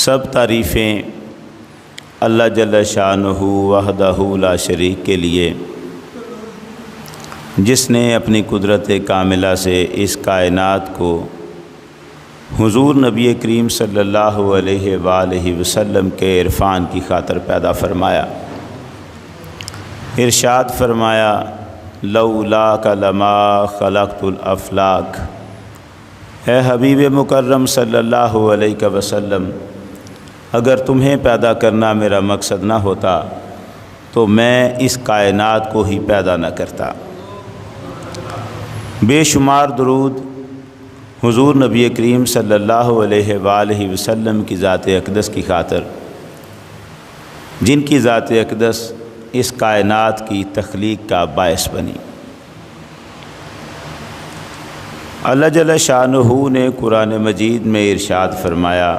سب تعریفیں اللہ جل شانہ وحدہ لا شریک کے لیے، جس نے اپنی قدرت کاملہ سے اس کائنات کو حضور نبی کریم صلی اللہ علیہ وآلہ وسلم کے عرفان کی خاطر پیدا فرمایا۔ ارشاد فرمایا لولاک لما خلقت الافلاک، اے حبیب مکرم صلی اللہ علیہ وسلم، اگر تمہیں پیدا کرنا میرا مقصد نہ ہوتا تو میں اس کائنات کو ہی پیدا نہ کرتا۔ بے شمار درود حضور نبی کریم صلی اللہ علیہ وآلہ وسلم کی ذات اقدس کی خاطر، جن کی ذات اقدس اس کائنات کی تخلیق کا باعث بنی۔ اللہ جل شانہ نے قرآن مجید میں ارشاد فرمایا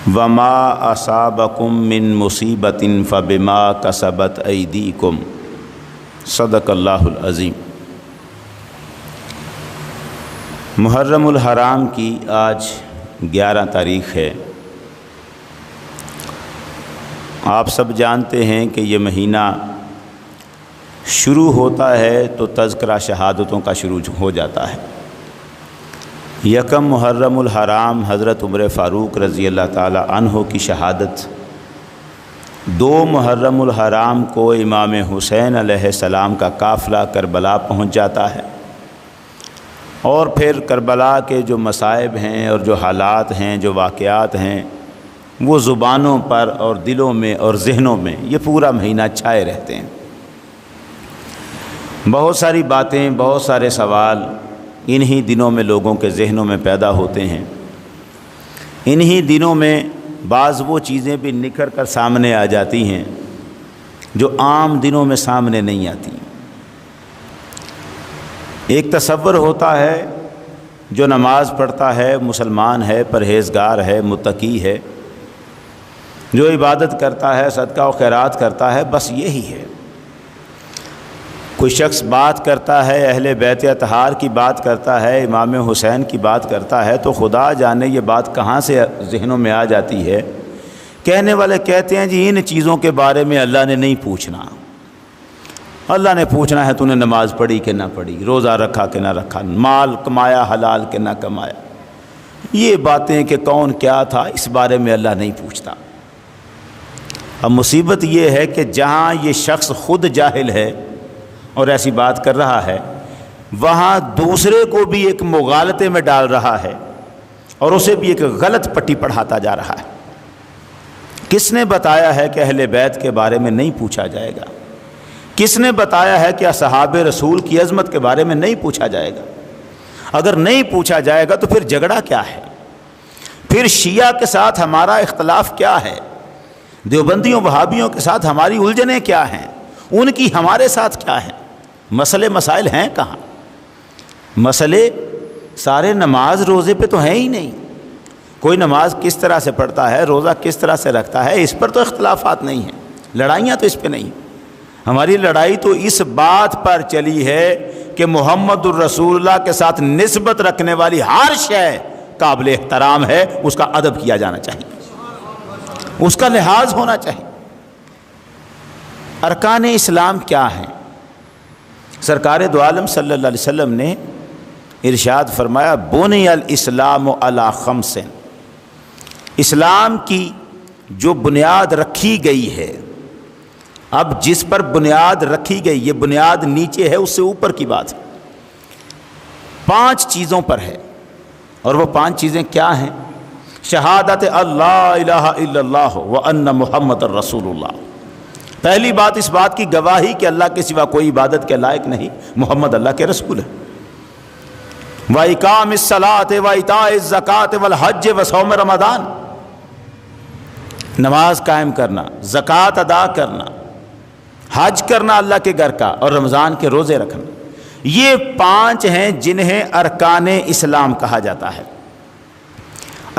وما اصابکم من مصیبت فبما کسبت ایدیکم، صدق اللہ العظیم۔ محرم الحرام کی آج 11 تاریخ ہے۔ آپ سب جانتے ہیں کہ یہ مہینہ شروع ہوتا ہے تو تذکرہ شہادتوں کا شروع ہو جاتا ہے۔ یکم محرم الحرام حضرت عمر فاروق رضی اللہ تعالی عنہ کی شہادت، 2 محرم الحرام کو امام حسین علیہ السلام کا قافلہ کربلا پہنچ جاتا ہے، اور پھر کربلا کے جو مصائب ہیں اور جو حالات ہیں، جو واقعات ہیں، وہ زبانوں پر اور دلوں میں اور ذہنوں میں یہ پورا مہینہ چھائے رہتے ہیں۔ بہت ساری باتیں، بہت سارے سوال انہی دنوں میں لوگوں کے ذہنوں میں پیدا ہوتے ہیں۔ انہی دنوں میں بعض وہ چیزیں بھی نکھر کر سامنے آ جاتی ہیں جو عام دنوں میں سامنے نہیں آتی۔ ایک تصور ہوتا ہے جو نماز پڑھتا ہے، مسلمان ہے، پرہیزگار ہے، متقی ہے، جو عبادت کرتا ہے، صدقہ و خیرات کرتا ہے، بس یہی ہے۔ کوئی شخص بات کرتا ہے، اہل بیت اطہار کی بات کرتا ہے، امام حسین کی بات کرتا ہے، تو خدا جانے یہ بات کہاں سے ذہنوں میں آ جاتی ہے۔ کہنے والے کہتے ہیں جی ان چیزوں کے بارے میں اللہ نے نہیں پوچھنا، اللہ نے پوچھنا ہے تو نے نماز پڑھی کہ نہ پڑھی، روزہ رکھا کہ نہ رکھا، مال کمایا حلال کہ نہ کمایا۔ یہ باتیں کہ کون کیا تھا اس بارے میں اللہ نہیں پوچھتا۔ اب مصیبت یہ ہے کہ جہاں یہ شخص خود جاہل ہے اور ایسی بات کر رہا ہے، وہاں دوسرے کو بھی ایک مغالطے میں ڈال رہا ہے اور اسے بھی ایک غلط پٹی پڑھاتا جا رہا ہے۔ کس نے بتایا ہے کہ اہل بیت کے بارے میں نہیں پوچھا جائے گا؟ کس نے بتایا ہے کہ اصحاب رسول کی عظمت کے بارے میں نہیں پوچھا جائے گا؟ اگر نہیں پوچھا جائے گا تو پھر جھگڑا کیا ہے؟ پھر شیعہ کے ساتھ ہمارا اختلاف کیا ہے؟ دیوبندیوں وہابیوں کے ساتھ ہماری الجھنیں کیا ہیں؟ ان کی ہمارے ساتھ کیا ہیں؟ مسئلے مسائل ہیں کہاں؟ مسئلے سارے نماز روزے پہ تو ہیں ہی نہیں۔ کوئی نماز کس طرح سے پڑھتا ہے، روزہ کس طرح سے رکھتا ہے، اس پر تو اختلافات نہیں ہیں، لڑائیاں تو اس پہ نہیں۔ ہماری لڑائی تو اس بات پر چلی ہے کہ محمد الرسول اللہ کے ساتھ نسبت رکھنے والی ہر شے قابل احترام ہے، اس کا ادب کیا جانا چاہیے، اس کا لحاظ ہونا چاہیے۔ ارکان اسلام کیا ہیں؟ سرکار دو عالم صلی اللہ علیہ وسلم نے ارشاد فرمایا بنی الاسلام علی خمس، اسلام کی جو بنیاد رکھی گئی ہے، اب جس پر بنیاد رکھی گئی، یہ بنیاد نیچے ہے، اس سے اوپر کی بات ہے، 5 چیزوں پر ہے، اور وہ 5 چیزیں کیا ہیں؟ شہادت اللہ الہ الا اللہ وان محمد الرسول اللہ۔ پہلی بات اس بات کی گواہی کہ اللہ کے سوا کوئی عبادت کے لائق نہیں، محمد اللہ کے رسول ہے۔ وَإِقَامِ الصَّلَاةِ وَإِيتَاءِ الزَّكَاةِ وَالْحَجِّ وَصَوْمِ رمضان، نماز قائم کرنا، زکوٰۃ ادا کرنا، حج کرنا اللہ کے گھر کا، اور رمضان کے روزے رکھنا، یہ 5 ہیں جنہیں ارکان اسلام کہا جاتا ہے۔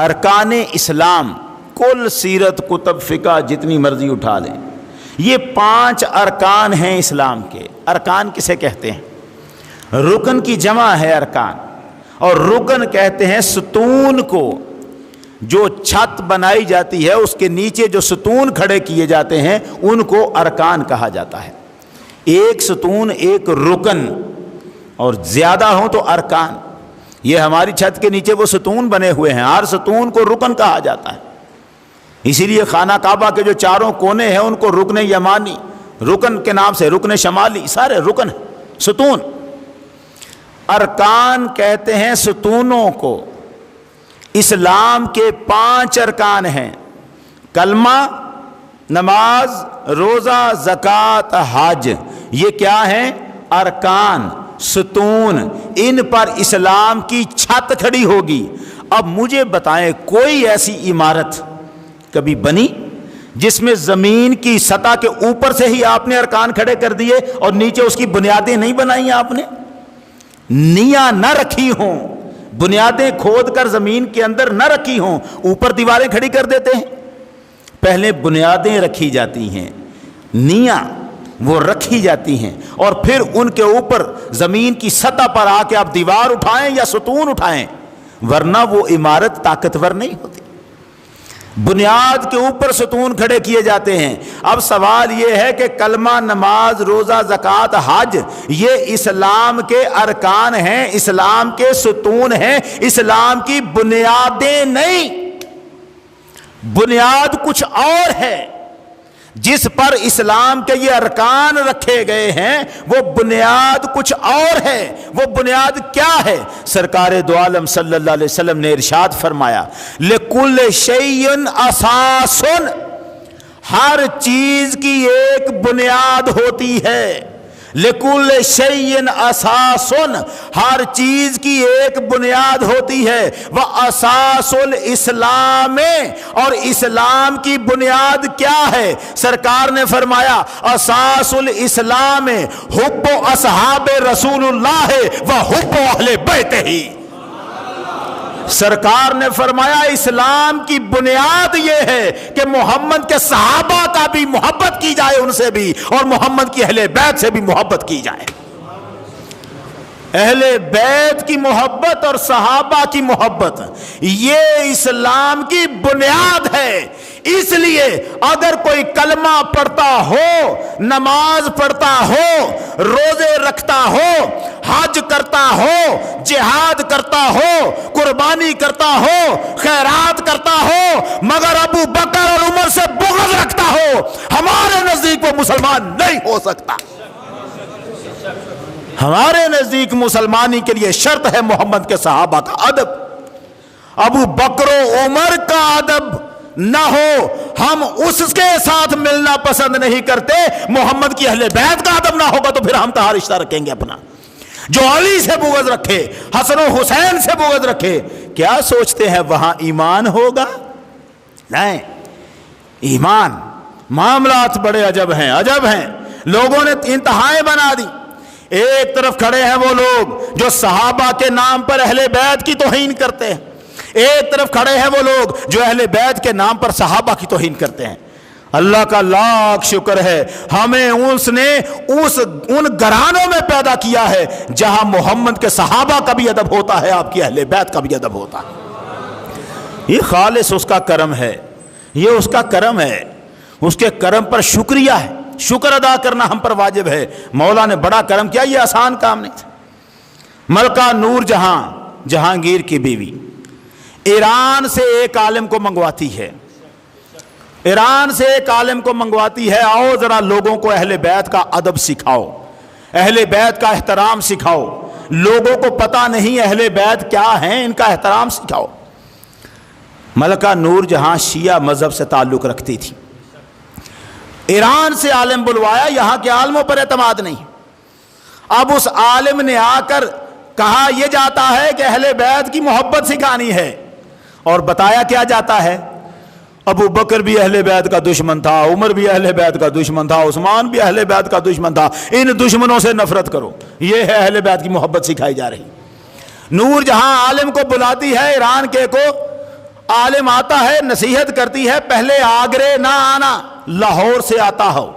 ارکان اسلام کل سیرت کتب فقہ جتنی مرضی اٹھا لیں، یہ 5 ارکان ہیں اسلام کے۔ ارکان کسے کہتے ہیں؟ رکن کی جمع ہے ارکان، اور رکن کہتے ہیں ستون کو جو چھت بنائی جاتی ہے اس کے نیچے جو ستون کھڑے کیے جاتے ہیں ان کو ارکان کہا جاتا ہے. ایک ستون ایک رکن اور زیادہ ہوں تو ارکان. یہ ہماری چھت کے نیچے وہ ستون بنے ہوئے ہیں, ہر ستون کو رکن کہا جاتا ہے. اسی لیے خانہ کعبہ کے جو چاروں کونے ہیں ان کو رکن یمانی, رکن کے نام سے, رکن شمالی, سارے رکن ہیں, ستون. ارکان کہتے ہیں ستونوں کو. اسلام کے 5 ارکان ہیں, کلمہ, نماز, روزہ, زکوٰۃ, حج. یہ کیا ہیں؟ ارکان, ستون. ان پر اسلام کی چھت کھڑی ہوگی. اب مجھے بتائیں کوئی ایسی عمارت کبھی بنی جس میں زمین کی سطح کے اوپر سے ہی آپ نے ارکان کھڑے کر دیے اور نیچے اس کی بنیادیں نہیں بنائی؟ آپ نے نیاں نہ رکھی ہوں, بنیادیں کھود کر زمین کے اندر نہ رکھی ہوں, اوپر دیواریں کھڑی کر دیتے ہیں. پہلے بنیادیں رکھی جاتی ہیں, نیاں وہ رکھی جاتی ہیں, اور پھر ان کے اوپر زمین کی سطح پر آ کے آپ دیوار اٹھائیں یا ستون اٹھائیں, ورنہ وہ عمارت طاقتور نہیں ہوتی. بنیاد کے اوپر ستون کھڑے کیے جاتے ہیں. اب سوال یہ ہے کہ کلمہ, نماز, روزہ, زکوٰۃ, حج یہ اسلام کے ارکان ہیں, اسلام کے ستون ہیں, اسلام کی بنیادیں نہیں. بنیاد کچھ اور ہے. جس پر اسلام کے یہ ارکان رکھے گئے ہیں وہ بنیاد کچھ اور ہے. وہ بنیاد کیا ہے؟ سرکار دو عالم صلی اللہ علیہ وسلم نے ارشاد فرمایا, لِكُلِّ شَيْءٍ أَسَاسٌ, ہر چیز کی ایک بنیاد ہوتی ہے. لِكُلِّ شَيْءٍ أَسَاسٌ, ہر چیز کی ایک بنیاد ہوتی ہے. وَأَسَاسُ الْإِسْلَامِ, اور اسلام کی بنیاد کیا ہے؟ سرکار نے فرمایا اساس الاسلام حب اصحاب رسول اللہ وحب اہل بیتہ. سرکار نے فرمایا اسلام کی بنیاد یہ ہے کہ محمد کے صحابہ کا بھی محبت کی جائے, ان سے بھی, اور محمد کی اہل بیت سے بھی محبت کی جائے. اہل بیت کی محبت اور صحابہ کی محبت یہ اسلام کی بنیاد ہے. اس لیے اگر کوئی کلمہ پڑھتا ہو, نماز پڑھتا ہو, روزے رکھتا ہو, حج کرتا ہو, جہاد کرتا ہو, قربانی کرتا ہو, خیرات کرتا ہو, مگر ابو بکر اور عمر سے بغض رکھتا ہو, ہمارے نزدیک وہ مسلمان نہیں ہو سکتا. ہمارے نزدیک مسلمانی کے لیے شرط ہے محمد کے صحابہ کا ادب. ابو بکر و عمر کا ادب نہ ہو, ہم اس کے ساتھ ملنا پسند نہیں کرتے. محمد کی اہل بیت کا ادب نہ ہوگا تو پھر ہم کہاں رشتہ رکھیں گے اپنا؟ جو علی سے بغض رکھے, حسن و حسین سے بغض رکھے, کیا سوچتے ہیں وہاں ایمان ہوگا؟ نہیں. ایمان, معاملات بڑے عجب ہیں, عجب ہیں. لوگوں نے انتہائیں بنا دی. ایک طرف کھڑے ہیں وہ لوگ جو صحابہ کے نام پر اہل بیت کی توہین کرتے ہیں, ایک طرف کھڑے ہیں وہ لوگ جو اہل بیت کے نام پر صحابہ کی توہین کرتے ہیں. اللہ کا لاکھ شکر ہے ہمیں اس نے ان گھرانوں میں پیدا کیا ہے جہاں محمد کے صحابہ کا بھی ادب ہوتا ہے, آپ کی اہل بیت کا بھی ادب ہوتا ہے. یہ خالص اس کا کرم ہے, یہ اس کا کرم ہے. اس کے کرم پر شکریہ ہے, شکر ادا کرنا ہم پر واجب ہے. مولا نے بڑا کرم کیا, یہ آسان کام نہیں تھا. ملکہ نور جہاں, جہانگیر کی بیوی, ایران سے ایک عالم کو منگواتی ہے, ایران سے ایک عالم کو منگواتی ہے, آؤ ذرا لوگوں کو اہل بیت کا ادب سکھاؤ, اہل بیت کا احترام سکھاؤ. لوگوں کو پتہ نہیں اہل بیت کیا ہیں, ان کا احترام سکھاؤ. ملکہ نور جہاں شیعہ مذہب سے تعلق رکھتی تھی, ایران سے عالم بلوایا, یہاں کے عالموں پر اعتماد نہیں. اب اس عالم نے آ کر کہا یہ جاتا ہے کہ اہل بیت کی محبت سکھانی ہے, اور بتایا کیا جاتا ہے. ابو بکر بھی اہل بیت کا دشمن تھا, عمر بھی اہل بیت کا دشمن تھا, عثمان بھی اہل بیت کا دشمن تھا. ان دشمنوں سے نفرت کرو, یہ ہے اہل بیت کی محبت سکھائی جا رہی. نور جہاں عالم کو بلاتی ہے, ایران کے کو عالم آتا ہے, نصیحت کرتی ہے, پہلے آگرے نہ آنا, لاہور سے آتا ہو.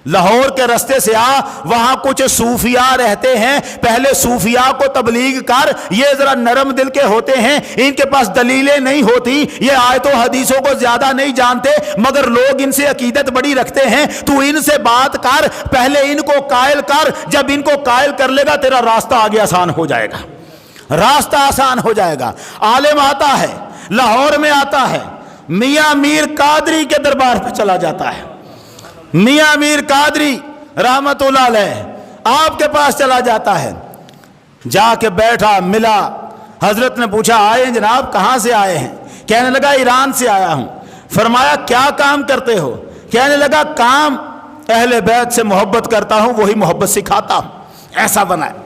لاہور کے رستے سے آ، وہاں کچھ صوفیاء رہتے ہیں، پہلے صوفیاء کو تبلیغ کر، یہ ذرا نرم دل کے ہوتے ہیں، ان کے پاس دلیلیں نہیں ہوتی، یہ آیتوں حدیثوں کو زیادہ نہیں جانتے، مگر لوگ ان سے عقیدت بڑی رکھتے ہیں، تو ان سے بات کر، پہلے ان کو قائل کر، جب ان کو قائل کر لے گا تیرا راستہ آگے آسان ہو جائے گا، راستہ آسان ہو جائے گا۔ عالم آتا ہے، لاہور میں آتا ہے، میاں میر قادری کے دربار پہ چلا جاتا ہے، میاں میر قادری رحمت اللہ علیہ آپ کے پاس چلا جاتا ہے، جا کے بیٹھا، ملا، حضرت نے پوچھا آئے جناب کہاں سے آئے ہیں؟ کہنے لگا ایران سے آیا ہوں۔ فرمایا کیا کام کرتے ہو؟ کہنے لگا کام اہل بیت سے محبت کرتا ہوں، وہی محبت سکھاتا ہوں۔ ایسا بنا ہے۔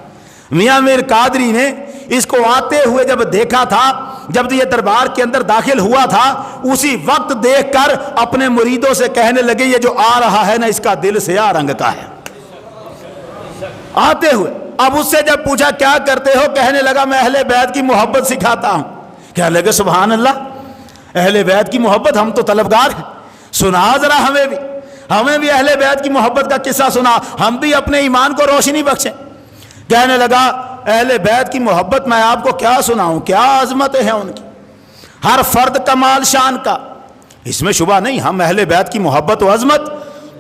میاں میر قادری نے اس کو آتے ہوئے جب دیکھا تھا، جب یہ دربار کے اندر داخل ہوا تھا، اسی وقت دیکھ کر اپنے مریدوں سے کہنے لگے یہ جو آ رہا ہے نا اس کا دل سیاہ رنگ کا ہے۔ آتے ہوئے اب اس سے جب پوچھا کیا کرتے ہو؟ کہنے لگا میں اہل بیت کی محبت سکھاتا ہوں۔ کہنے لگے سبحان اللہ، اہل بیت کی محبت، ہم تو طلبگار ہیں، سنا ذرا ہمیں بھی اہل بیت کی محبت کا قصہ سنا، ہم بھی اپنے ایمان کو روشنی بخشیں۔ کہنے لگا اہل بیت کی محبت میں آپ کو کیا سناؤں، کیا عظمتیں ہیں ان کی، ہر فرد کمال شان کا، اس میں شبہ نہیں، ہم اہل بیت کی محبت و عظمت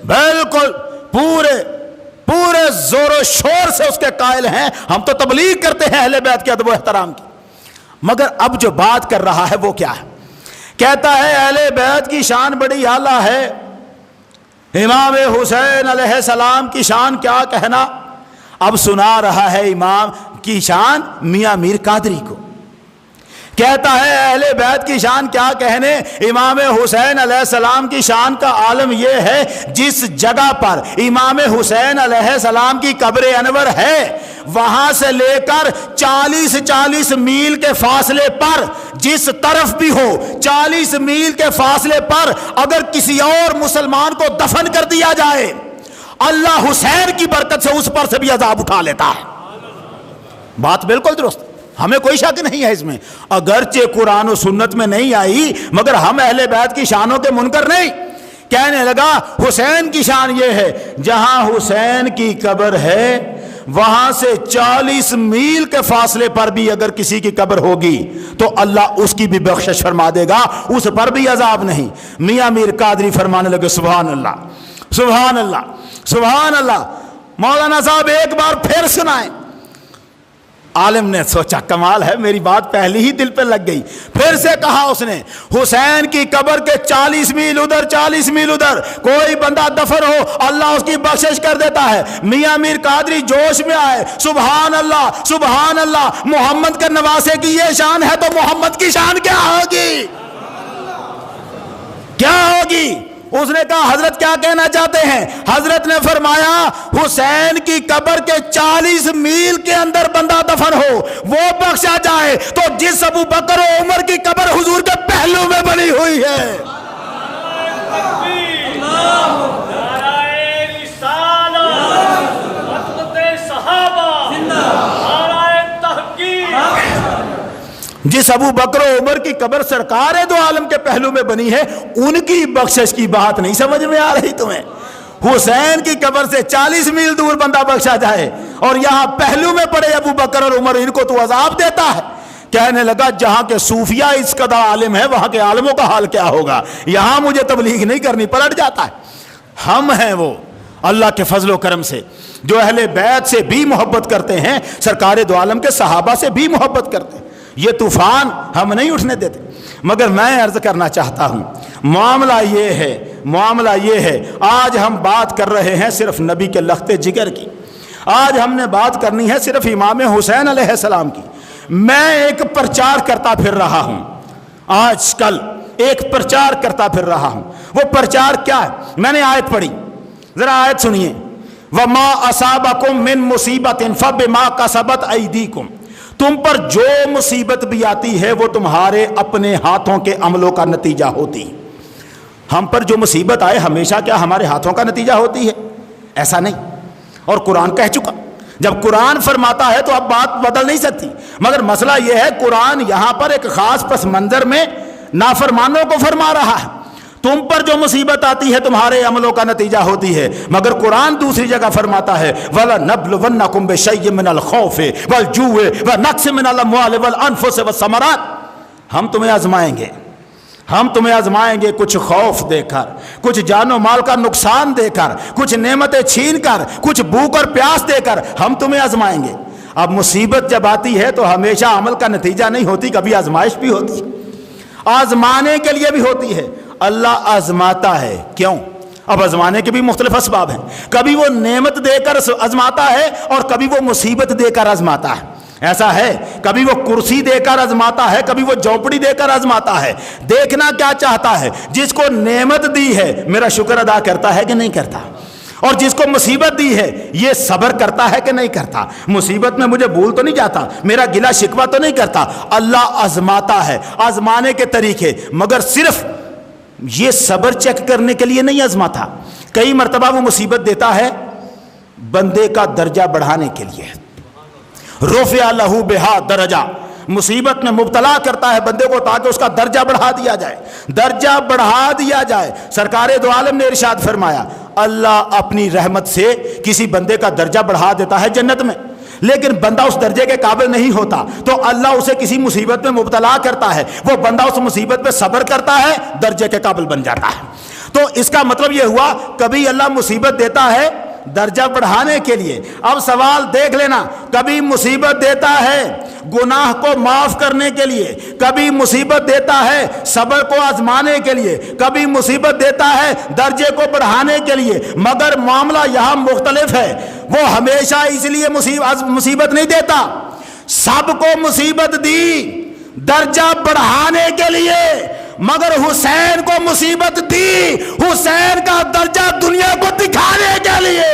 بالکل پورے زور و شور سے اس کے قائل ہیں، ہم تو تبلیغ کرتے ہیں اہل بیت کے ادب و احترام کی۔ مگر اب جو بات کر رہا ہے وہ کیا ہے؟ کہتا ہے اہل بیت کی شان بڑی اعلیٰ ہے، امام حسین علیہ السلام کی شان کیا کہنا۔ اب سنا رہا ہے امام کی شان میاں میر قادری کو، کہتا ہے اہل بیت کی شان کیا کہنے، امام حسین علیہ السلام کی شان کا عالم یہ ہے جس جگہ پر امام حسین علیہ السلام کی قبر انور ہے، وہاں سے لے کر 40 میل کے فاصلے پر، جس طرف بھی ہو 40 میل کے فاصلے پر اگر کسی اور مسلمان کو دفن کر دیا جائے، اللہ حسین کی برکت سے اس پر سے بھی عذاب اٹھا لیتا ہے۔ بات بالکل درست، ہمیں کوئی شک نہیں ہے اس میں، اگرچہ قرآن و سنت میں نہیں آئی مگر ہم اہل بیت کی شانوں کے منکر نہیں۔ کہنے لگا حسین کی شان یہ ہے، جہاں حسین کی قبر ہے وہاں سے 40 میل کے فاصلے پر بھی اگر کسی کی قبر ہوگی تو اللہ اس کی بھی بخشش فرما دے گا، اس پر بھی عذاب نہیں۔ میاں میر قادری فرمانے لگے سبحان اللہ سبحان اللہ سبحان اللہ۔ مولانا صاحب ایک بار پھر سنائیں۔ عالم نے سوچا کمال ہے، میری بات پہلی ہی دل پہ لگ گئی۔ پھر سے کہا اس نے حسین کی قبر کے 40 میل ادھر 40 میل ادھر کوئی بندہ دفن ہو اللہ اس کی بخشش کر دیتا ہے۔ میاں میر قادری جوش میں آئے، سبحان اللہ سبحان اللہ، محمد کے نواسے کی یہ شان ہے تو محمد کی شان کیا ہوگی، کیا ہوگی؟ اس نے کہا حضرت کیا کہنا چاہتے ہیں؟ حضرت نے فرمایا حسین کی قبر کے 40 میل کے اندر بندہ دفن ہو وہ بخشا جائے تو جس ابو بکر و عمر کی قبر حضور کے پہلو میں بنی ہوئی ہے، جس ابو بکر و عمر کی قبر سرکار دو عالم کے پہلو میں بنی ہے، ان کی بخشش کی بات نہیں سمجھ میں آ رہی تمہیں؟ حسین کی قبر سے 40 میل دور بندہ بخشا جائے اور یہاں پہلو میں پڑے ابو بکر اور عمر، ان کو تو عذاب دیتا ہے۔ کہنے لگا جہاں کے صوفیاء اس قدر عالم ہے وہاں کے عالموں کا حال کیا ہوگا، یہاں مجھے تبلیغ نہیں کرنی، پلٹ جاتا ہے۔ ہم ہیں وہ اللہ کے فضل و کرم سے جو اہل بیت سے بھی محبت کرتے ہیں، سرکار دو عالم کے صحابہ سے بھی محبت کرتے ہیں، یہ طوفان ہم نہیں اٹھنے دیتے۔ مگر میں عرض کرنا چاہتا ہوں معاملہ یہ ہے آج ہم بات کر رہے ہیں صرف نبی کے لخت جگر کی، آج ہم نے بات کرنی ہے صرف امام حسین علیہ السلام کی۔ میں ایک پرچار کرتا پھر رہا ہوں، آج کل ایک پرچار کرتا پھر رہا ہوں۔ وہ پرچار کیا ہے؟ میں نے آیت پڑھی، ذرا آیت سنیے، وَمَا أَصَابَكُم مِّن مُّصِيبَةٍ فَبِمَا كَسَبَتْ أَيْدِيكُم، تم پر جو مصیبت بھی آتی ہے وہ تمہارے اپنے ہاتھوں کے عملوں کا نتیجہ ہوتی ہے۔ ہم پر جو مصیبت آئے ہمیشہ کیا ہمارے ہاتھوں کا نتیجہ ہوتی ہے؟ ایسا نہیں، اور قرآن کہہ چکا، جب قرآن فرماتا ہے تو اب بات بدل نہیں سکتی۔ مگر مسئلہ یہ ہے قرآن یہاں پر ایک خاص پس منظر میں نافرمانوں کو فرما رہا ہے، تم پر جو مصیبت آتی ہے تمہارے عملوں کا نتیجہ ہوتی ہے، مگر قرآن دوسری جگہ فرماتا ہے وَلَنَبْلُوَنَّكُمْ بِشَيْءٍ مِّنَ الْخَوْفِ وَالْجُوعِ وَنَقْصٍ مِّنَ الْأَمْوَالِ وَالْأَنفُسِ وَالثَّمَرَاتِ، ہم تمہیں آزمائیں گے کچھ خوف دے کر، کچھ جان و مال کا نقصان دے کر، کچھ نعمتیں چھین کر، کچھ بھوک اور پیاس دے کر ہم تمہیں آزمائیں گے۔ اب مصیبت جب آتی ہے تو ہمیشہ عمل کا نتیجہ نہیں ہوتی، کبھی آزمائش بھی ہوتی ہے، آزمانے کے لیے بھی ہوتی ہے۔ اللہ آزماتا ہے، کیوں؟ اب آزمانے کے بھی مختلف اسباب ہیں، کبھی وہ نعمت دے کر آزماتا ہے اور کبھی وہ مصیبت دے کر آزماتا ہے۔ ایسا ہے کبھی وہ کرسی دے کر آزماتا ہے، کبھی وہ جھونپڑی دے کر آزماتا ہے۔ دیکھنا کیا چاہتا ہے، جس کو نعمت دی ہے میرا شکر ادا کرتا ہے کہ نہیں کرتا، اور جس کو مصیبت دی ہے یہ صبر کرتا ہے کہ نہیں کرتا، مصیبت میں مجھے بھول تو نہیں جاتا، میرا گلا شکوہ تو نہیں کرتا۔ اللہ آزماتا ہے، آزمانے کے طریقے، مگر صرف یہ صبر چیک کرنے کے لیے نہیں آزماتا، کئی مرتبہ وہ مصیبت دیتا ہے بندے کا درجہ بڑھانے کے لیے۔ رفع لہ بہا درجہ، مصیبت میں مبتلا کرتا ہے بندے کو تاکہ اس کا درجہ بڑھا دیا جائے، درجہ بڑھا دیا جائے۔ سرکار دو عالم نے ارشاد فرمایا اللہ اپنی رحمت سے کسی بندے کا درجہ بڑھا دیتا ہے جنت میں، لیکن بندہ اس درجے کے قابل نہیں ہوتا تو اللہ اسے کسی مصیبت میں مبتلا کرتا ہے، وہ بندہ اس مصیبت پہ صبر کرتا ہے، درجے کے قابل بن جاتا ہے۔ تو اس کا مطلب یہ ہوا کبھی اللہ مصیبت دیتا ہے درجہ بڑھانے کے لیے۔ اب سوال دیکھ لینا، کبھی مصیبت دیتا ہے گناہ کو معاف کرنے کے لیے، کبھی مصیبت دیتا ہے صبر کو آزمانے کے لیے، کبھی مصیبت دیتا ہے درجے کو بڑھانے کے لیے، مگر معاملہ یہاں مختلف ہے۔ وہ ہمیشہ اس لیے مصیبت نہیں دیتا، سب کو مصیبت دی درجہ بڑھانے کے لیے، مگر حسین کو مصیبت دی حسین کا درجہ دنیا کو دکھانے کے لیے۔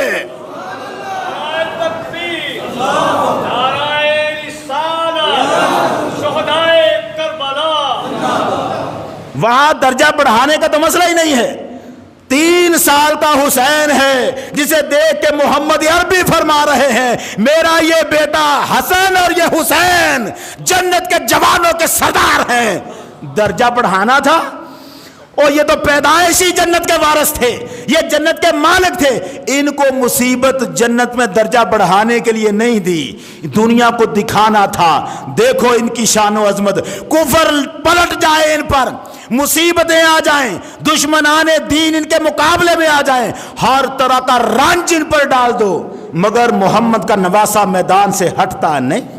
وہاں درجہ بڑھانے کا تو مسئلہ ہی نہیں ہے۔ 3 سال کا حسین ہے جسے دیکھ کے محمد عربی فرما رہے ہیں میرا یہ بیٹا حسن اور یہ حسین جنت کے جوانوں کے سردار ہیں۔ درجہ بڑھانا تھا، اور یہ تو پیدائشی جنت کے وارث تھے، یہ جنت کے مالک تھے، ان کو مصیبت جنت میں درجہ بڑھانے کے لیے نہیں دی، دنیا کو دکھانا تھا۔ دیکھو ان کی شان و عظمت، کفر پلٹ جائے ان پر، مصیبتیں آ جائیں، دشمنان دین ان کے مقابلے میں آ جائیں، ہر طرح کا رنج ان پر ڈال دو، مگر محمد کا نواسا میدان سے ہٹتا نہیں،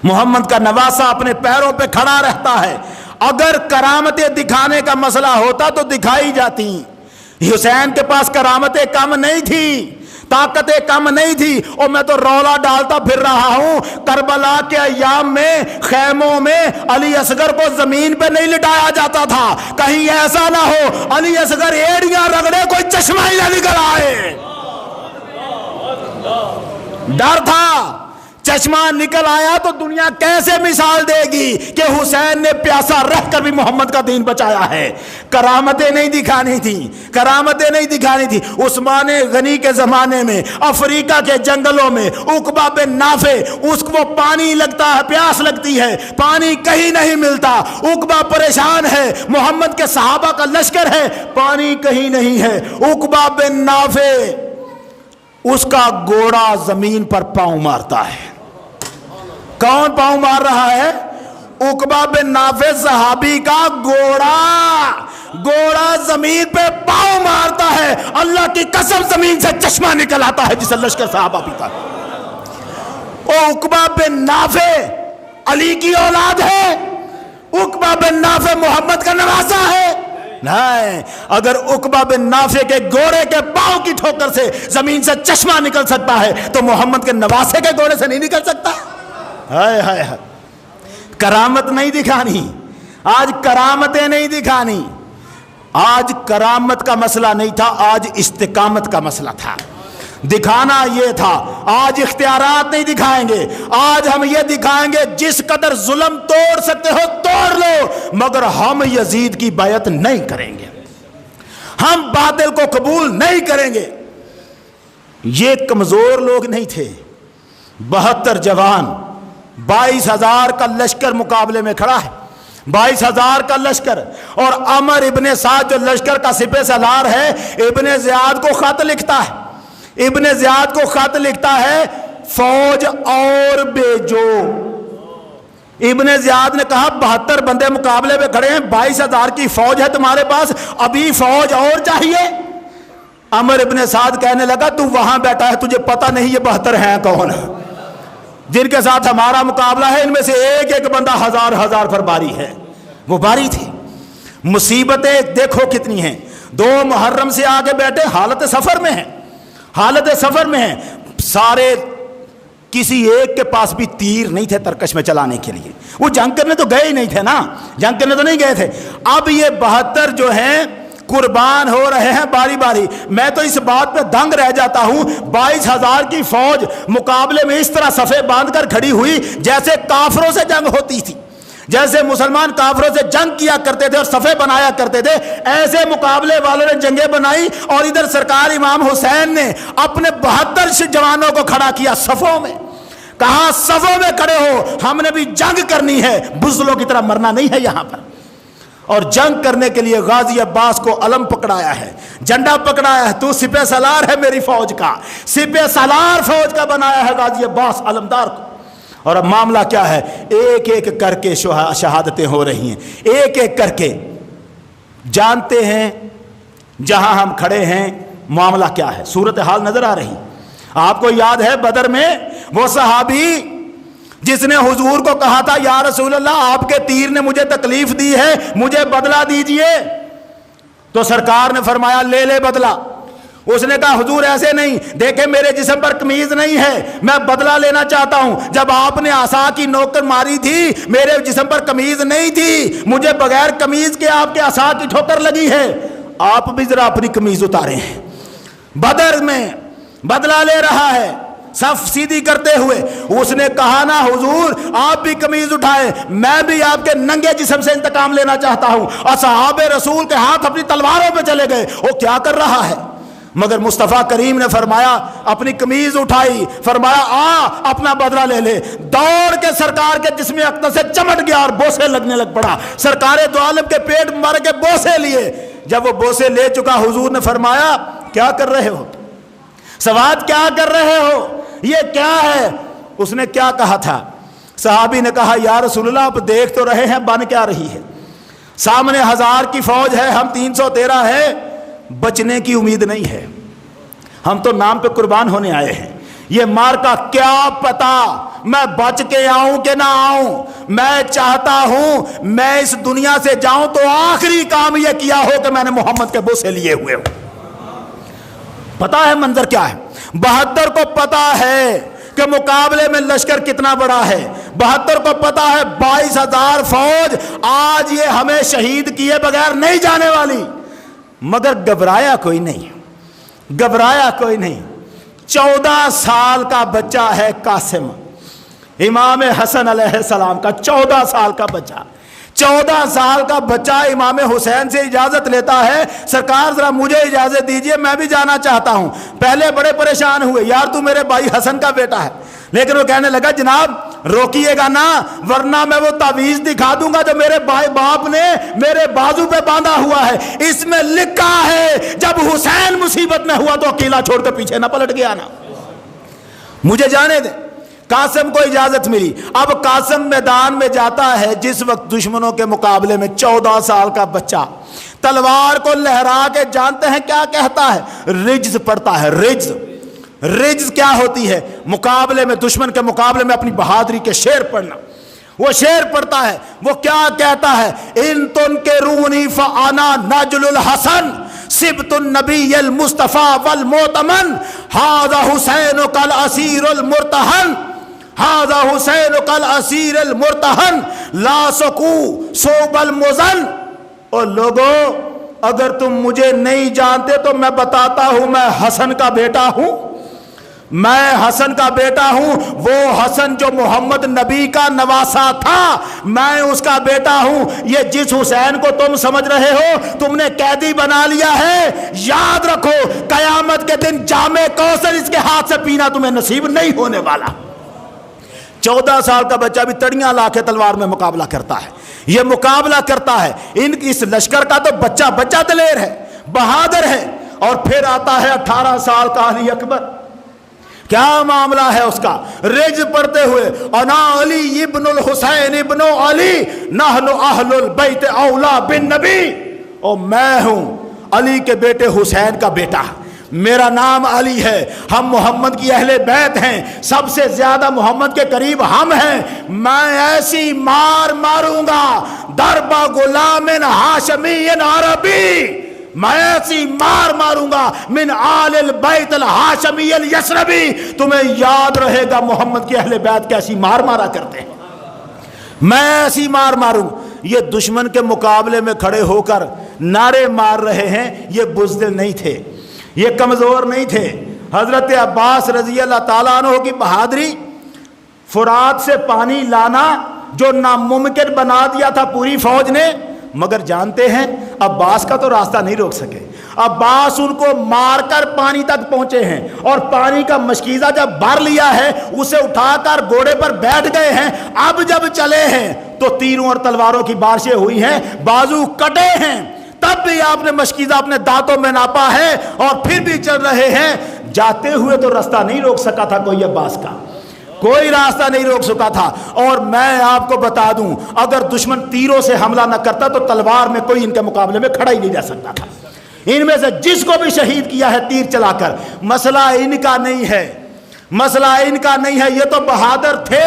محمد کا نواسا اپنے پیروں پہ کھڑا رہتا ہے۔ اگر کرامتیں دکھانے کا مسئلہ ہوتا تو دکھائی جاتی، حسین کے پاس کرامتیں کم نہیں تھی، طاقتیں کم نہیں تھی، اور میں تو رولا ڈالتا پھر رہا ہوں کربلا کے ایام میں خیموں میں علی اصغر کو زمین پہ نہیں لٹایا جاتا تھا، کہیں ایسا نہ ہو علی اصغر ایڑیاں رگڑے کوئی چشمہ ہی نہ نکل آئے، ڈر تھا، چشمہ نکل آیا تو دنیا کیسے مثال دے گی کہ حسین نے پیاسا رہ کر بھی محمد کا دین بچایا ہے۔ کرامتیں نہیں دکھانی تھی، کرامتیں نہیں دکھانی تھی۔ عثمان غنی کے زمانے میں افریقہ کے جنگلوں میں عقبہ بن نافع، اس کو پانی لگتا ہے، پیاس لگتی ہے، پانی کہیں نہیں ملتا، عقبہ پریشان ہے، محمد کے صحابہ کا لشکر ہے، پانی کہیں نہیں ہے، عقبہ بن نافع اس کا گھوڑا زمین پر پاؤں مارتا ہے۔ کون پاؤں مار رہا ہے؟ عقبہ بن نافع صحابی کا گھوڑا زمین پہ پاؤں مارتا ہے، اللہ کی قسم زمین سے چشمہ نکل آتا ہے جسے لشکر صحابہ پیتا ہے۔ اور عقبہ بن نافع علی کی اولاد ہے، عقبہ بن نافع محمد کا نواسا ہے؟ نہیں، اگر عقبہ بن نافع کے گھوڑے کے پاؤں کی ٹھوکر سے زمین سے چشمہ نکل سکتا ہے تو محمد کے نواسے کے گھوڑے سے نہیں نکل سکتا؟ ہائے ہائے ہائے، کرامت نہیں دکھانی، آج کرامتیں نہیں دکھانی، آج کرامت کا مسئلہ نہیں تھا، آج استقامت کا مسئلہ تھا، دکھانا یہ تھا۔ آج اختیارات نہیں دکھائیں گے، آج ہم یہ دکھائیں گے جس قدر ظلم توڑ سکتے ہو توڑ لو، مگر ہم یزید کی بیعت نہیں کریں گے، ہم باطل کو قبول نہیں کریں گے۔ یہ کمزور لوگ نہیں تھے، 72 جوان، 22,000 کا لشکر مقابلے میں کھڑا ہے، 22,000 کا لشکر، اور عمر ابن سعد جو لشکر کا سپہ سالار ہے، ابن زیاد کو خط لکھتا ہے، ابن زیاد کو خط لکھتا ہے فوج اور بھیجو۔ ابن زیاد نے کہا 72 بندے مقابلے پہ کھڑے ہیں، 22,000 کی فوج ہے تمہارے پاس، ابھی فوج اور چاہیے؟ عمر ابن سعد کہنے لگا تو وہاں بیٹھا ہے، تجھے پتہ نہیں یہ 72 ہیں کون، جن کے ساتھ ہمارا مقابلہ ہے ان میں سے ایک ایک بندہ 1000 پر باری ہے۔ وہ باری تھی۔ مصیبتیں دیکھو کتنی ہیں۔ 2 محرم سے آگے بیٹھے، حالت سفر میں ہیں، حالت سفر میں ہیں، سارے کسی ایک کے پاس بھی تیر نہیں تھے ترکش میں چلانے کے لیے، وہ جنگ کرنے تو گئے ہی نہیں تھے نا، جنگ کرنے تو نہیں گئے تھے۔ اب یہ 72 جو ہیں قربان ہو رہے ہیں باری باری۔ میں تو اس بات پہ دنگ رہ جاتا ہوں، 22,000 کی فوج مقابلے میں اس طرح صفیں باندھ کر کھڑی ہوئی جیسے کافروں سے جنگ ہوتی تھی، جیسے مسلمان کافروں سے جنگ کیا کرتے تھے اور صفیں بنایا کرتے تھے، ایسے مقابلے والوں نے جنگیں بنائی۔ اور ادھر سرکار امام حسین نے اپنے 72 جوانوں کو کھڑا کیا صفوں میں، کہا صفوں میں کھڑے ہو، ہم نے بھی جنگ کرنی ہے، بزدلوں کی طرح مرنا نہیں ہے یہاں پر۔ اور جنگ کرنے کے لیے غازی عباس کو علم پکڑایا ہے، جھنڈا پکڑایا ہے، تو سپہ سالار ہے میری فوج کا، سپہ سالار فوج کا بنایا ہے غازی عباس علمدار کو۔ اور اب معاملہ کیا ہے؟ ایک ایک کر کے شہادتیں ہو رہی ہیں، ایک ایک کر کے جانتے ہیں جہاں ہم کھڑے ہیں معاملہ کیا ہے، صورتحال نظر آ رہی۔ آپ کو یاد ہے بدر میں وہ صحابی جس نے حضور کو کہا تھا یا رسول اللہ آپ کے تیر نے مجھے تکلیف دی ہے، مجھے بدلہ دیجئے، تو سرکار نے فرمایا لے لے بدلہ۔ اس نے کہا حضور ایسے نہیں، دیکھیں میرے جسم پر قمیض نہیں ہے، میں بدلہ لینا چاہتا ہوں، جب آپ نے عصا کی نوک ماری تھی میرے جسم پر قمیض نہیں تھی، مجھے بغیر قمیض کے آپ کے عصا کی ٹھوکر لگی ہے، آپ بھی ذرا اپنی قمیض اتاریں۔ بدر میں بدلہ لے رہا ہے صف سیدھی کرتے ہوئے، اس نے کہا نا حضور آپ بھی قمیض اٹھائیں، میں بھی آپ کے ننگے جسم سے انتقام لینا چاہتا ہوں۔ اصحاب رسول کے ہاتھ اپنی تلواروں پہ چلے گئے، وہ کیا کر رہا ہے؟ مگر مصطفیٰ کریم نے فرمایا اپنی قمیض اٹھائی، فرمایا آ اپنا بدلہ لے لے، دوڑ کے سرکار کے جسم اقدس سے چمٹ گیا اور بوسے لگنے لگ پڑا، سرکار دو عالم کے پیٹ مبارک کے بوسے لیے۔ جب وہ بوسے لے چکا حضور نے فرمایا کیا کر رہے ہو سواد، کیا کر رہے ہو، یہ کیا ہے؟ اس نے کیا کہا تھا؟ صحابی نے کہا یا رسول اللہ آپ دیکھ تو رہے ہیں بن کیا رہی ہے، سامنے 1000 کی فوج ہے، ہم 313 ہے، بچنے کی امید نہیں ہے، ہم تو نام پہ قربان ہونے آئے ہیں، یہ مار کا کیا پتا میں بچ کے آؤں کہ نہ آؤں، میں چاہتا ہوں میں اس دنیا سے جاؤں تو آخری کام یہ کیا ہو کہ میں نے محمد کے بوسے لیے ہوئے ہوں۔ پتا ہے منظر کیا ہے؟ 72 کو پتا ہے کہ مقابلے میں لشکر کتنا بڑا ہے، 72 کو پتا ہے 22,000 فوج آج یہ ہمیں شہید کیے بغیر نہیں جانے والی، مگر گھبرایا کوئی نہیں، گھبرایا کوئی نہیں۔ 14 سال کا بچہ ہے قاسم، امام حسن علیہ السلام کا 14 سال کا بچہ، 14 سال کا بچہ امام حسین سے اجازت لیتا ہے، سرکار ذرا مجھے اجازت دیجئے میں بھی جانا چاہتا ہوں۔ پہلے بڑے پریشان ہوئے، یار تو میرے بھائی حسن کا بیٹا ہے، لیکن وہ کہنے لگا جناب روکیے گا نا ورنہ میں وہ تعویذ دکھا دوں گا جو میرے بھائی باپ نے میرے بازو پہ باندھا ہوا ہے، اس میں لکھا ہے جب حسین مصیبت میں ہوا تو اکیلا چھوڑ کے پیچھے نہ پلٹ گیا نا، مجھے جانے دیں۔ قاسم کو اجازت ملی، اب قاسم میدان میں جاتا ہے، جس وقت دشمنوں کے مقابلے میں 14 سال کا بچہ تلوار کو لہرا کے جانتے ہیں کیا کہتا ہے؟ رجز پڑتا ہے، رجز، رجز کیا ہوتی ہے؟ مقابلے میں دشمن کے مقابلے میں اپنی بہادری کے شعر پڑھنا، وہ شعر پڑھتا ہے، وہ کیا کہتا ہے؟ ان تنکرونی فانا نجل الحسن سبت النبی المصطفیٰ والمؤتمن ھذا حسین کالاسیر المرتہن ھذا حسین کالاسیر المرتہن لا سکو صوب المزن۔ اور لوگوں اگر تم مجھے نہیں جانتے تو میں بتاتا ہوں میں حسن کا بیٹا ہوں، میں حسن کا بیٹا ہوں، وہ حسن جو محمد نبی کا نواسا تھا میں اس کا بیٹا ہوں۔ یہ جس حسین کو تم سمجھ رہے ہو تم نے قیدی بنا لیا ہے، یاد رکھو قیامت کے دن جام کوثر اس کے ہاتھ سے پینا تمہیں نصیب نہیں ہونے والا۔ 14 سال کا بچہ بھی تڑیاں لا کے تلوار میں مقابلہ کرتا ہے، یہ مقابلہ کرتا ہے. اس لشکر کا تو بچہ بچہ دلیر ہے، بہادر ہے. اور پھر آتا ہے 18 سال کا علی اکبر. کیا معاملہ ہے اس کا، رج پڑھتے ہوئے انا علی ابن الحسین ابن علی نحن اہل البیت اولا بن نبی، اور میں ہوں علی کے بیٹے حسین کا بیٹا، میرا نام علی ہے، ہم محمد کی اہل بیت ہیں، سب سے زیادہ محمد کے قریب ہم ہیں. میں ایسی مار ماروں گا دربا غلام ہاشمی عربی، میں ایسی مار ماروں گا من آل البیت الہاشمی الیثربی. تمہیں یاد رہے گا محمد کی اہل بیت کیسی مار مارا کرتے ہیں، میں ایسی مار ماروں. یہ دشمن کے مقابلے میں کھڑے ہو کر نعرے مار رہے ہیں. یہ بزدل نہیں تھے، یہ کمزور نہیں تھے. حضرت عباس رضی اللہ تعالیٰ عنہ کی بہادری، فرات سے پانی لانا جو ناممکن بنا دیا تھا پوری فوج نے. مگر جانتے ہیں عباس کا تو راستہ نہیں روک سکے. عباس ان کو مار کر پانی تک پہنچے ہیں، اور پانی کا مشکیزہ جب بھر لیا ہے اسے اٹھا کر گھوڑے پر بیٹھ گئے ہیں. اب جب چلے ہیں تو تیروں اور تلواروں کی بارشیں ہوئی ہیں، بازو کٹے ہیں، تب بھی آپ نے مشکیزہ اپنے دانتوں میں ناپا ہے اور پھر بھی چل رہے ہیں. جاتے ہوئے تو راستہ نہیں روک سکا تھا کوئی عباس کا، کوئی راستہ نہیں روک سکا تھا. اور میں آپ کو بتا دوں اگر دشمن تیروں سے حملہ نہ کرتا تو تلوار میں کوئی ان کے مقابلے میں کھڑا ہی نہیں رہ سکتا تھا. ان میں سے جس کو بھی شہید کیا ہے تیر چلا کر، مسئلہ ان کا نہیں ہے، مسئلہ ان کا نہیں ہے. یہ تو بہادر تھے،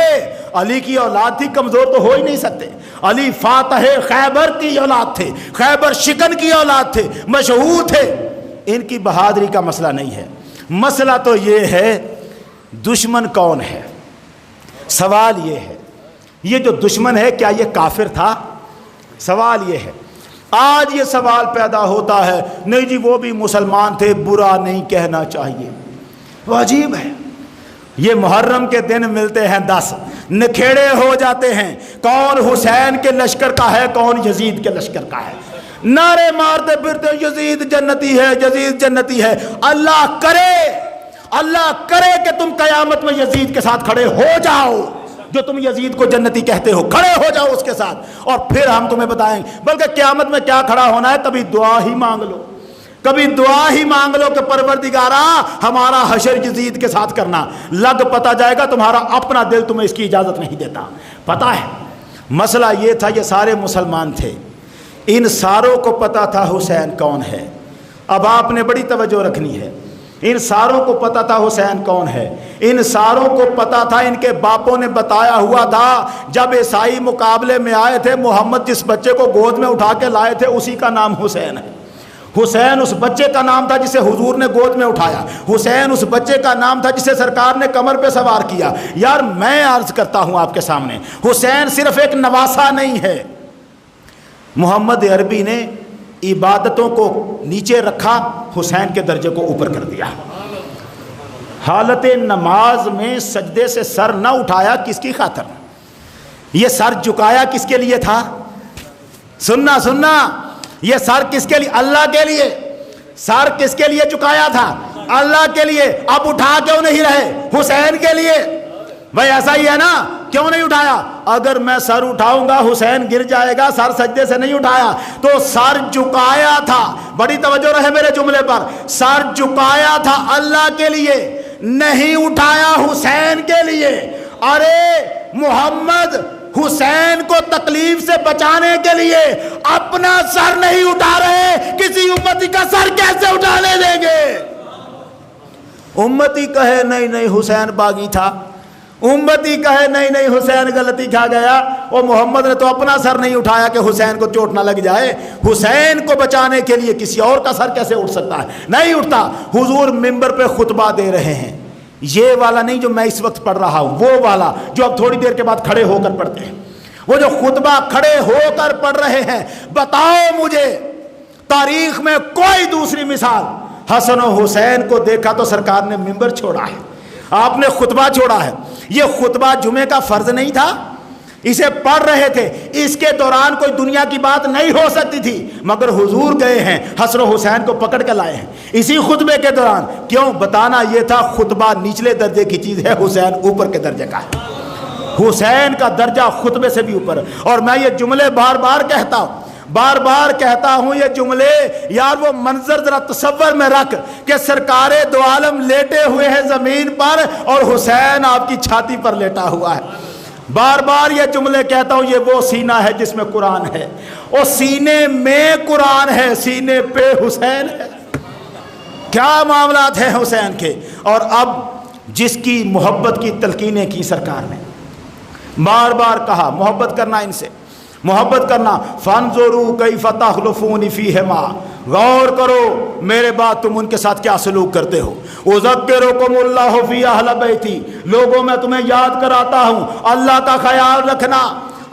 علی کی اولاد تھی، کمزور تو ہو ہی نہیں سکتے. علی فاتح خیبر کی اولاد تھے، خیبر شکن کی اولاد تھے، مشہور تھے. ان کی بہادری کا مسئلہ نہیں ہے. مسئلہ تو یہ ہے دشمن کون ہے. سوال یہ ہے یہ جو دشمن ہے کیا یہ کافر تھا؟ سوال یہ ہے. آج یہ سوال پیدا ہوتا ہے نہیں جی وہ بھی مسلمان تھے، برا نہیں کہنا چاہیے. وہ عجیب ہے. یہ محرم کے دن ملتے ہیں 10 نکھیڑے ہو جاتے ہیں، کون حسین کے لشکر کا ہے کون یزید کے لشکر کا ہے. نعرے مارتے پھرتے یزید جنتی ہے، یزید جنتی ہے. اللہ کرے کہ تم قیامت میں یزید کے ساتھ کھڑے ہو جاؤ، جو تم یزید کو جنتی کہتے ہو کھڑے ہو جاؤ اس کے ساتھ، اور پھر ہم تمہیں بتائیں. بلکہ قیامت میں کیا کھڑا ہونا ہے، کبھی دعا ہی مانگ لو، کبھی دعا ہی مانگ لو کہ پروردگارا ہمارا حشر یزید کے ساتھ کرنا. لگ پتہ جائے گا تمہارا اپنا دل تمہیں اس کی اجازت نہیں دیتا. پتہ ہے مسئلہ یہ تھا، یہ سارے مسلمان تھے، ان ساروں کو پتہ تھا حسین کون ہے. اب آپ نے بڑی توجہ رکھنی ہے. ان ساروں کو پتا تھا حسین کون ہے. ان ساروں کو پتا تھا، ان کے باپوں نے بتایا ہوا تھا. جب عیسائی مقابلے میں آئے تھے محمد جس بچے کو گود میں اٹھا کے لائے تھے اسی کا نام حسین ہے. حسین اس بچے کا نام تھا جسے حضور نے گود میں اٹھایا. حسین اس بچے کا نام تھا جسے سرکار نے کمر پہ سوار کیا. یار میں عرض کرتا ہوں آپ کے سامنے، حسین صرف ایک نواسا نہیں ہے. محمد عربی نے عبادتوں کو نیچے رکھا، حسین کے درجے کو اوپر کر دیا. حالت نماز میں سجدے سے سر نہ اٹھایا، کس کی خاطر؟ یہ سر جھکایا کس کے لیے تھا؟ سننا یہ سر کس کے لیے؟ اللہ کے لیے. سر کس کے لیے جھکایا تھا؟ اللہ کے لیے. اب اٹھا کیوں نہیں رہے؟ حسین کے لیے. بھائی ایسا ہی ہے نا، کیوں نہیں اٹھایا؟ اگر میں سر اٹھاؤں گا حسین گر جائے گا. سر سجدے سے نہیں اٹھایا تو سر جھکایا تھا. بڑی توجہ رہے میرے جملے پر. سر جھکایا تھا اللہ کے لیے، نہیں اٹھایا حسین کے لیے. ارے محمد حسین کو تکلیف سے بچانے کے لیے اپنا سر نہیں اٹھا رہے، کسی امتی کا سر کیسے اٹھانے دیں گے؟ امتی کہے نہیں حسین باغی تھا، امتی کہے نہیں حسین غلطی کھا گیا، اور محمد نے تو اپنا سر نہیں اٹھایا کہ حسین کو چوٹ نہ لگ جائے. حسین کو بچانے کے لیے کسی اور کا سر کیسے اٹھ سکتا ہے؟ نہیں اٹھتا. حضور منبر پہ خطبہ دے رہے ہیں، یہ والا نہیں جو میں اس وقت پڑھ رہا ہوں، وہ والا جو اب تھوڑی دیر کے بعد کھڑے ہو کر پڑھتے ہیں. وہ جو خطبہ کھڑے ہو کر پڑھ رہے ہیں. بتاؤ مجھے تاریخ میں کوئی دوسری مثال. حسن و حسین کو دیکھا تو سرکار نے منبر چھوڑا ہے، آپ نے خطبہ چھوڑا ہے. یہ خطبہ جمعے کا فرض نہیں تھا، اسے پڑھ رہے تھے. اس کے دوران کوئی دنیا کی بات نہیں ہو سکتی تھی، مگر حضور گئے ہیں حسن و حسین کو پکڑ کے لائے ہیں اسی خطبے کے دوران. کیوں؟ بتانا یہ تھا خطبہ نچلے درجے کی چیز ہے، حسین اوپر کے درجے کا ہے. حسین کا درجہ خطبے سے بھی اوپر. اور میں یہ جملے بار بار کہتا ہوں یہ جملے یار وہ منظر ذرا تصور میں رکھ کہ سرکار دو عالم لیٹے ہوئے ہیں زمین پر اور حسین آپ کی چھاتی پر لیٹا ہوا ہے. بار بار یہ جملے کہتا ہوں, یہ وہ سینہ ہے جس میں قرآن ہے, اور سینے میں قرآن ہے, سینے پہ حسین ہے. کیا معاملات ہیں حسین کے. اور اب جس کی محبت کی تلقینیں کی سرکار نے, بار بار کہا محبت کرنا ان سے, محبت کرنا. فانظروا کیف تخلفون فیہما, غور کرو میرے بعد تم ان کے ساتھ کیا سلوک کرتے ہو. اذکرکم اللہ فی اہل بیتی, لوگوں میں تمہیں یاد کراتا ہوں اللہ کا خیال رکھنا,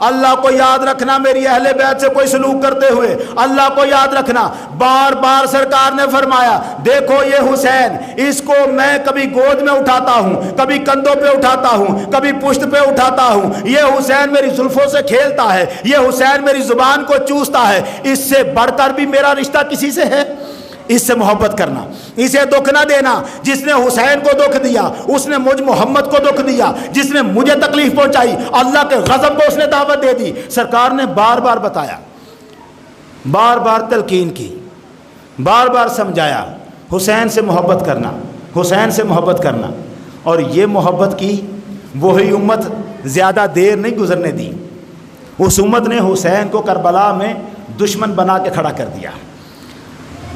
اللہ کو یاد رکھنا, میری اہل بیت سے کوئی سلوک کرتے ہوئے اللہ کو یاد رکھنا. بار بار سرکار نے فرمایا دیکھو یہ حسین, اس کو میں کبھی گود میں اٹھاتا ہوں, کبھی کندھوں پہ اٹھاتا ہوں, کبھی پشت پہ اٹھاتا ہوں. یہ حسین میری زلفوں سے کھیلتا ہے, یہ حسین میری زبان کو چوستا ہے. اس سے بڑھ کر بھی میرا رشتہ کسی سے ہے. اس سے محبت کرنا, اسے دکھ نہ دینا. جس نے حسین کو دکھ دیا اس نے مجھ محمد کو دکھ دیا, جس نے مجھے تکلیف پہنچائی اللہ کے غضب کو اس نے دعوت دے دی. سرکار نے بار بار بتایا, بار بار تلقین کی, بار بار سمجھایا حسین سے محبت کرنا, حسین سے محبت کرنا. اور یہ محبت کی وہی امت زیادہ دیر نہیں گزرنے دی. اس امت نے حسین کو کربلا میں دشمن بنا کے کھڑا کر دیا.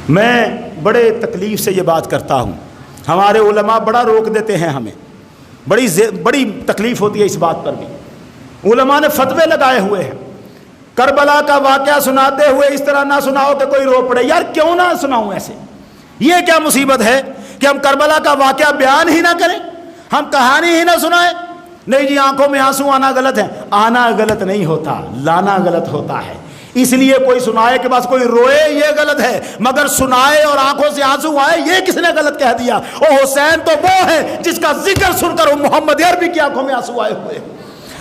میں بڑے تکلیف سے یہ بات کرتا ہوں, ہمارے علماء بڑا روک دیتے ہیں ہمیں, بڑی تکلیف ہوتی ہے اس بات پر بھی. علماء نے فتوے لگائے ہوئے ہیں, کربلا کا واقعہ سناتے ہوئے اس طرح نہ سناؤ کہ کوئی رو پڑے. یار کیوں نہ سناؤں ایسے, یہ کیا مصیبت ہے کہ ہم کربلا کا واقعہ بیان ہی نہ کریں, ہم کہانی ہی نہ سنائیں. نہیں جی آنکھوں میں آنسو آنا غلط ہے. آنا غلط نہیں ہوتا, لانا غلط ہوتا ہے. اس لیے کوئی سنائے کہ بس کوئی روئے یہ غلط ہے, مگر سنائے اور آنکھوں سے آنسو آئے یہ کس نے غلط کہہ دیا. او حسین تو وہ ہے جس کا ذکر سن کر محمد عربی کی آنکھوں میں آنسو آئے ہوئے.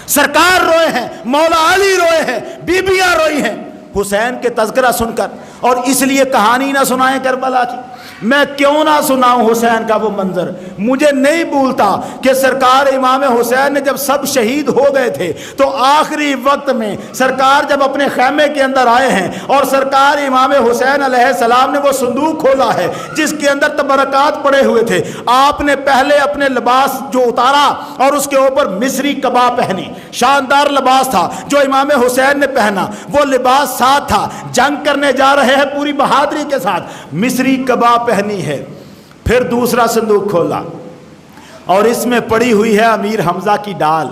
سرکار روئے ہیں, مولا علی روئے ہیں, بیبیاں روئی ہیں حسین کے تذکرہ سن کر. اور اس لیے کہانی نہ سنائیں کربلا کی. میں کیوں نہ سناؤں حسین کا وہ منظر. مجھے نہیں بھولتا کہ سرکار امام حسین نے جب سب شہید ہو گئے تھے تو آخری وقت میں سرکار جب اپنے خیمے کے اندر آئے ہیں اور سرکار امام حسین علیہ السلام نے وہ صندوق کھولا ہے جس کے اندر تبرکات پڑے ہوئے تھے. آپ نے پہلے اپنے لباس جو اتارا اور اس کے اوپر مصری قبا پہنی, شاندار لباس تھا جو امام حسین نے پہنا. وہ لباس ساتھ تھا, جنگ کرنے جا رہے ہیں پوری بہادری کے ساتھ, مصری قبا پہنی ہے. پھر دوسرا صندوق کھولا اور اس میں پڑی ہوئی ہے امیر حمزہ کی ڈال,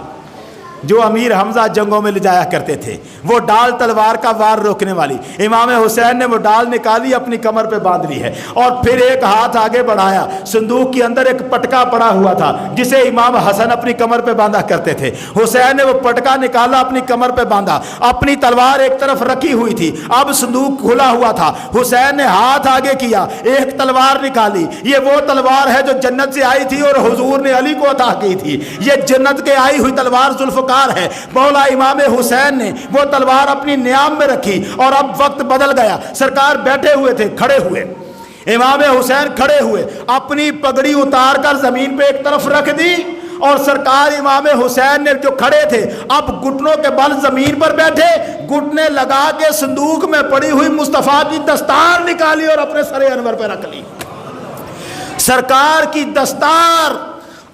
جو امیر حمزہ جنگوں میں لے جایا کرتے تھے. وہ ڈال تلوار کا وار روکنے والی. امام حسین نے وہ ڈال نکالی, اپنی کمر پہ باندھ لی ہے, اور پھر ایک ہاتھ آگے بڑھایا. صندوق کے اندر ایک پٹکا پڑا ہوا تھا جسے امام حسن اپنی کمر پہ باندھا کرتے تھے. حسین نے وہ پٹکا نکالا, اپنی کمر پہ باندھا, اپنی تلوار ایک طرف رکھی ہوئی تھی. اب صندوق کھلا ہوا تھا. حسین نے ہاتھ آگے کیا, ایک تلوار نکالی. یہ وہ تلوار ہے جو جنت سے آئی تھی اور حضور نے علی کو عطا کی تھی. یہ جنت کے آئی ہوئی تلوار ذوالفقار ہے. مولا امام حسین نے وہ تلوار اپنی نیام میں رکھی. اور اب وقت بدل گیا. سرکار بیٹھے ہوئے تھے, کھڑے ہوئے. امام حسین کھڑے ہوئے, اپنی پگڑی اتار کر زمین پہ ایک طرف رکھ دی, اور سرکار امام حسین نے جو کھڑے تھے اب گھٹنوں کے بل زمین پر بیٹھے, گھٹنے لگا کے صندوق میں پڑی ہوئی مصطفیٰ کی دستار نکالی اور اپنے سر انور پہ رکھ لی. سرکار کی دستار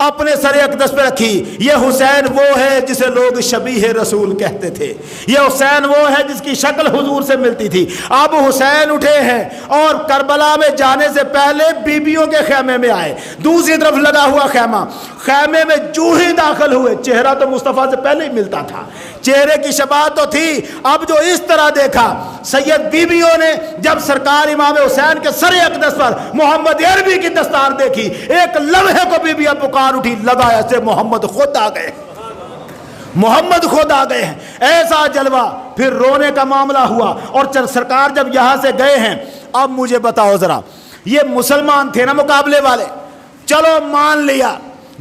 اپنے سر اقدس پہ رکھی. یہ حسین وہ ہے جسے لوگ شبیہ رسول کہتے تھے. یہ حسین وہ ہے جس کی شکل حضور سے ملتی تھی. اب حسین اٹھے ہیں اور کربلا میں جانے سے پہلے بیبیوں کے خیمے میں آئے. دوسری طرف لگا ہوا خیمہ, خیمے میں جو ہی داخل ہوئے, چہرہ تو مصطفیٰ سے پہلے ہی ملتا تھا, چہرے کی شباہت تو تھی. اب جو اس طرح دیکھا, سید بیبیوں نے جب سرکار امام حسین کے سر اقدس پر محمد عربی کی دستار دیکھی, ایک لمحے کو بیبیاں پکار اٹھی, لگایا سے محمد خود آ گئے, محمد خود آ گئے ہیں. ایسا جلوہ. پھر رونے کا معاملہ ہوا. اور سرکار جب یہاں سے گئے ہیں, اب مجھے بتاؤ ذرا, یہ مسلمان تھے نا مقابلے والے, چلو مان لیا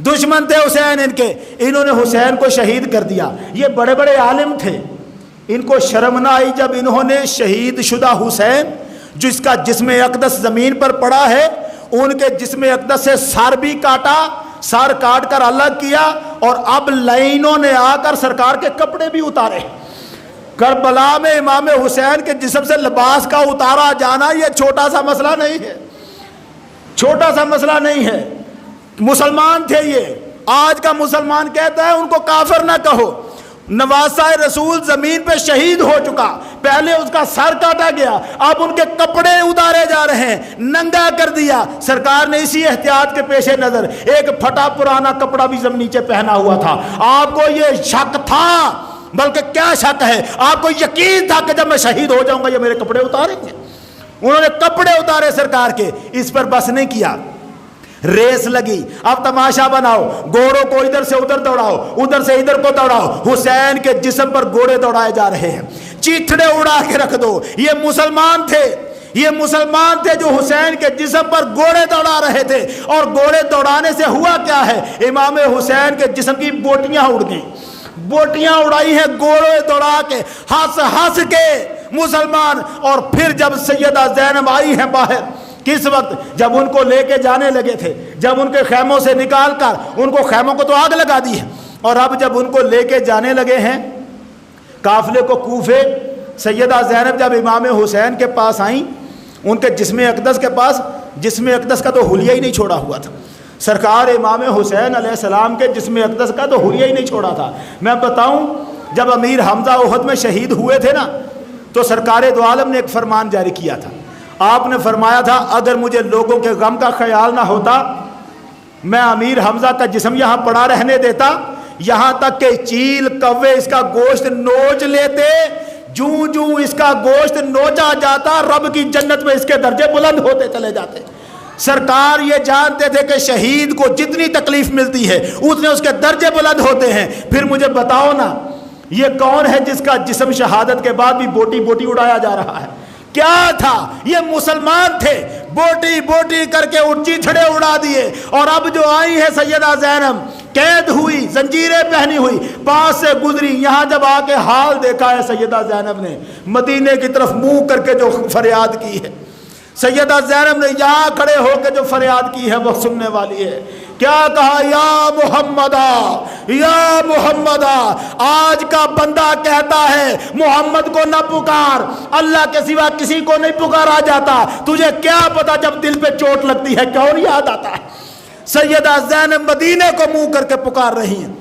دشمن تھے حسین ان کے, انہوں نے حسین کو شہید کر دیا. یہ بڑے بڑے عالم تھے, ان کو شرم نہ آئی جب انہوں نے شہید شدہ حسین جس کا جسم اقدس زمین پر پڑا ہے, ان کے جسم اقدس سے سر بھی کاٹا, سر کاٹ کر الگ کیا، اور اب لائنوں نے آ کر سرکار کے کپڑے بھی اتارے۔ کربلا میں امام حسین کے جسم سے لباس کا اتارا جانا یہ چھوٹا سا مسئلہ نہیں ہے، چھوٹا سا مسئلہ نہیں ہے۔ مسلمان تھے یہ، آج کا مسلمان کہتا ہے ان کو کافر نہ کہو۔ نواسہ رسول زمین پہ شہید ہو چکا، پہلے اس کا سر کاٹا گیا، اب ان کے کپڑے اتارے جا رہے ہیں، ننگا کر دیا۔ سرکار نے اسی احتیاط کے پیش نظر ایک پھٹا پرانا کپڑا بھی زمین نیچے پہنا ہوا تھا۔ آپ کو یہ شک تھا، بلکہ کیا شک ہے، آپ کو یقین تھا کہ جب میں شہید ہو جاؤں گا یہ میرے کپڑے اتاریں گے۔ انہوں نے کپڑے اتارے سرکار کے۔ اس پر بس نہیں کیا، ریس لگی، اب تماشا بناؤ، گھوڑوں کو ادھر سے ادھر دوڑاؤ، ادھر سے ادھر کو دوڑاؤ۔ حسین کے جسم پر گھوڑے دوڑائے جا رہے ہیں، چیتڑے اڑا کے رکھ دو۔ یہ مسلمان تھے، یہ مسلمان تھے جو حسین کے جسم پر گھوڑے دوڑا رہے تھے۔ اور گھوڑے دوڑانے سے ہوا کیا ہے، امام حسین کے جسم کی بوٹیاں اڑ گئیں، بوٹیاں اڑائی ہیں گھوڑے دوڑا کے، ہنس ہنس کے مسلمان۔ اور پھر جب سیدہ زینب آئی ہیں باہر، کس وقت، جب ان کو لے کے جانے لگے تھے، جب ان کے خیموں سے نکال کر ان کو، خیموں کو تو آگ لگا دی ہے، اور اب جب ان کو لے کے جانے لگے ہیں قافلے کو کوفے، سیدہ زینب جب امام حسین کے پاس آئیں، ان کے جسم اقدس کے پاس، جسم اقدس کا تو حلیہ ہی نہیں چھوڑا ہوا تھا۔ سرکار امام حسین علیہ السلام کے جسم اقدس کا تو حلیہ ہی نہیں چھوڑا تھا۔ میں بتاؤں، جب امیر حمزہ احد میں شہید ہوئے تھے نا، تو سرکار دو عالم نے ایک فرمان جاری کیا تھا۔ آپ نے فرمایا تھا اگر مجھے لوگوں کے غم کا خیال نہ ہوتا، میں امیر حمزہ کا جسم یہاں پڑا رہنے دیتا، یہاں تک کہ چیل کوے اس کا گوشت نوچ لیتے، جوں جوں اس کا گوشت نوچا جاتا رب کی جنت میں اس کے درجے بلند ہوتے چلے جاتے۔ سرکار یہ جانتے تھے کہ شہید کو جتنی تکلیف ملتی ہے اتنے اس کے درجے بلند ہوتے ہیں۔ پھر مجھے بتاؤ نا، یہ کون ہے جس کا جسم شہادت کے بعد بھی بوٹی بوٹی اڑایا جا رہا ہے؟ کیا تھا، یہ مسلمان تھے، بوٹی بوٹی کر کے چیتھڑے اڑا دیے۔ اور اب جو آئی ہے سیدہ زینب، قید ہوئی، زنجیریں پہنی ہوئی، پاس سے گزری، یہاں جب آ کے حال دیکھا ہے سیدہ زینب نے، مدینے کی طرف منہ کر کے جو فریاد کی ہے، سیدہ زینب نے یہاں کھڑے ہو کے جو فریاد کی ہے وہ سننے والی ہے۔ کیا کہا، یا محمدہ، یا محمدہ۔ آج کا بندہ کہتا ہے محمد کو نہ پکار، اللہ کے سوا کسی کو نہیں پکارا جاتا۔ تجھے کیا پتا جب دل پہ چوٹ لگتی ہے کون یاد آتا ہے؟ سیدہ زینب مدینے کو منہ کر کے پکار رہی ہیں،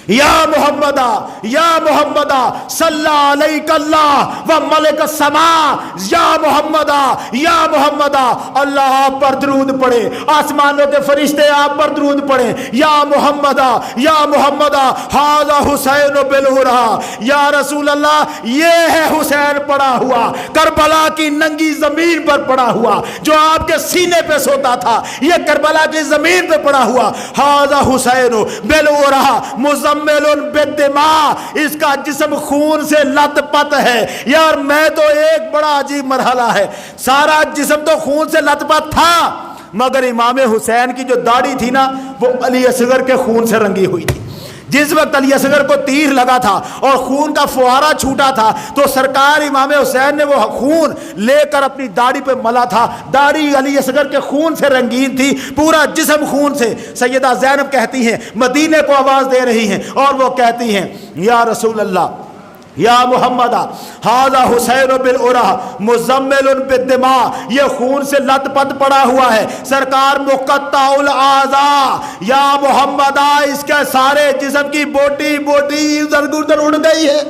یا محمدہ، یا محمدہ، صلی علیک اللہ و ملک السماء، یا محمدہ، یا محمدہ۔ اللہ آپ پر درود پڑھے، آسمانوں کے فرشتے آپ پر درود پڑھے، یا محمدہ، یا محمدہ، ھذا حسین بالہرا۔ یا رسول اللہ، یہ ہے حسین پڑا ہوا، کربلا کی ننگی زمین پر پڑا ہوا، جو آپ کے سینے پہ سوتا تھا، یہ کربلا کی زمین پہ پڑا ہوا۔ ھذا حسین بالہرا مزمل بالدماء، اس کا جسم خون سے لت پت ہے۔ یار میں تو ایک بڑا عجیب مرحلہ ہے، سارا جسم تو خون سے لت پت تھا، مگر امام حسین کی جو داڑھی تھی نا وہ علی اصغر کے خون سے رنگی ہوئی تھی۔ جس وقت علی اصغر کو تیر لگا تھا اور خون کا فوارہ چھوٹا تھا تو سرکار امام حسین نے وہ خون لے کر اپنی داڑھی پہ ملا تھا۔ داڑھی علی اصغر کے خون سے رنگین تھی، پورا جسم خون سے۔ سیدہ زینب کہتی ہیں، مدینے کو آواز دے رہی ہیں اور وہ کہتی ہیں، یا رسول اللہ، یا محمدہ، ھذا حسین بالعرا مزمل بالدماء، یہ خون سے لت پت پڑا ہوا ہے، سرکار مقطع الاعضاء، یا محمدہ، اس کے سارے جسم کی بوٹی بوٹی ادھر ادھر اڑ گئی ہے،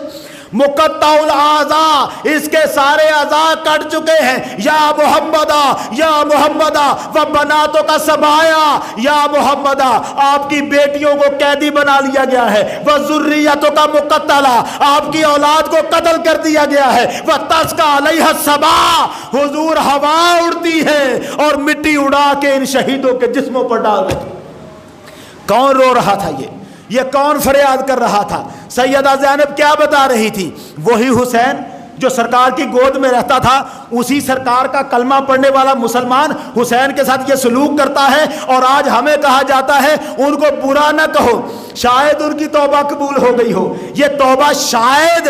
مقطع الاعضاء، اس کے سارے اعضاء کٹ چکے ہیں، یا محمدہ، یا محمدہ، وبناتوں کا سبایا، یا محمدہ، آپ کی بیٹیوں کو قیدی بنا لیا گیا ہے، وذریتوں کا مقتلہ، آپ کی اولاد کو قتل کر دیا گیا ہے، وتسقى علیہ الصبا، حضور ہوا اڑتی ہے اور مٹی اڑا کے ان شہیدوں کے جسموں پر ڈال رہی۔ کون رو رہا تھا؟ یہ کون فریاد کر رہا تھا؟ سیدہ زینب کیا بتا رہی تھی؟ وہی حسین جو سرکار کی گود میں رہتا تھا، اسی سرکار کا کلمہ پڑھنے والا مسلمان حسین کے ساتھ یہ سلوک کرتا ہے، اور آج ہمیں کہا جاتا ہے ان کو برا نہ کہو، شاید ان کی توبہ قبول ہو گئی ہو۔ یہ توبہ شاید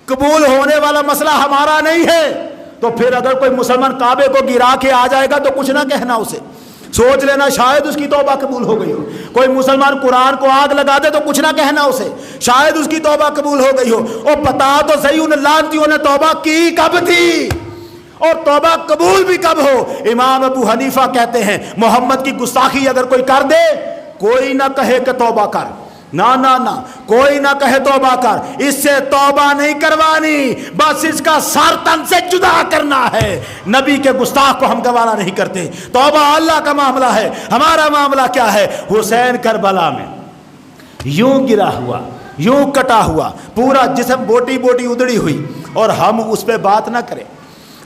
قبول ہونے والا مسئلہ ہمارا نہیں ہے، تو پھر اگر کوئی مسلمان کعبے کو گرا کے آ جائے گا تو کچھ نہ کہنا اسے، سوچ لینا شاید اس کی توبہ قبول ہو گئی ہو. کوئی مسلمان قرآن کو آگ لگا دے تو کچھ نہ کہنا اسے, شاید اس کی توبہ قبول ہو گئی ہو. اور بتا تو صحیح ان لعنتیوں نے توبہ کی کب تھی اور توبہ قبول بھی کب ہو. امام ابو حنیفہ کہتے ہیں محمد کی گستاخی اگر کوئی کر دے, کوئی نہ کہے کہ توبہ کر, نہ کوئی نہ کہے توبہ کر, اس سے توبہ نہیں کروانی, بس اس کا سر تن سے جدا کرنا ہے. نبی کے گستاخ کو ہم گوارا نہیں کرتے. توبہ اللہ کا معاملہ ہے, ہمارا معاملہ کیا ہے. حسین کربلا میں یوں گرا ہوا, یوں کٹا ہوا, پورا جسم بوٹی بوٹی ادڑی ہوئی, اور ہم اس پہ بات نہ کریں,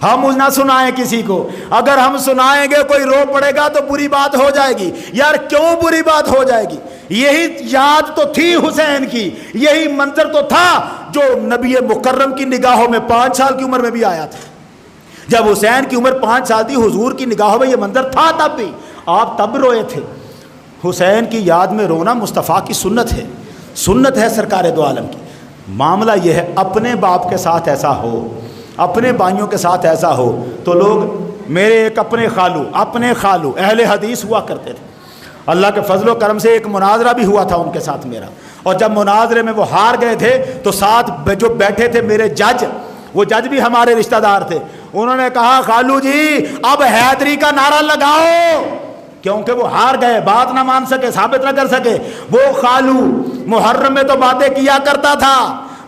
ہم نہ سنائیں کسی کو. اگر ہم سنائیں گے کوئی رو پڑے گا تو بری بات ہو جائے گی. یار کیوں بری بات ہو جائے گی؟ یہی یاد تو تھی حسین کی, یہی منظر تو تھا جو نبی مکرم کی نگاہوں میں 5 سال کی عمر میں بھی آیا تھا. جب حسین کی عمر 5 سال تھی, حضور کی نگاہوں میں یہ منظر تھا تب بھی, آپ تب روئے تھے. حسین کی یاد میں رونا مصطفیٰ کی سنت ہے, سنت ہے سرکار دو عالم کی. معاملہ یہ ہے اپنے باپ کے ساتھ ایسا ہو, اپنے بھائیوں کے ساتھ ایسا ہو تو لوگ, میرے ایک اپنے خالو اہل حدیث ہوا کرتے تھے, اللہ کے فضل و کرم سے ایک مناظرہ بھی ہوا تھا ان کے ساتھ میرا, اور جب مناظرے میں وہ ہار گئے تھے تو ساتھ جو بیٹھے تھے میرے جج, وہ جج بھی ہمارے رشتہ دار تھے, انہوں نے کہا خالو جی اب حیدری کا نعرہ لگاؤ, کیونکہ وہ ہار گئے, بات نہ مان سکے, ثابت نہ کر سکے. وہ خالو محرم میں تو باتیں کیا کرتا تھا,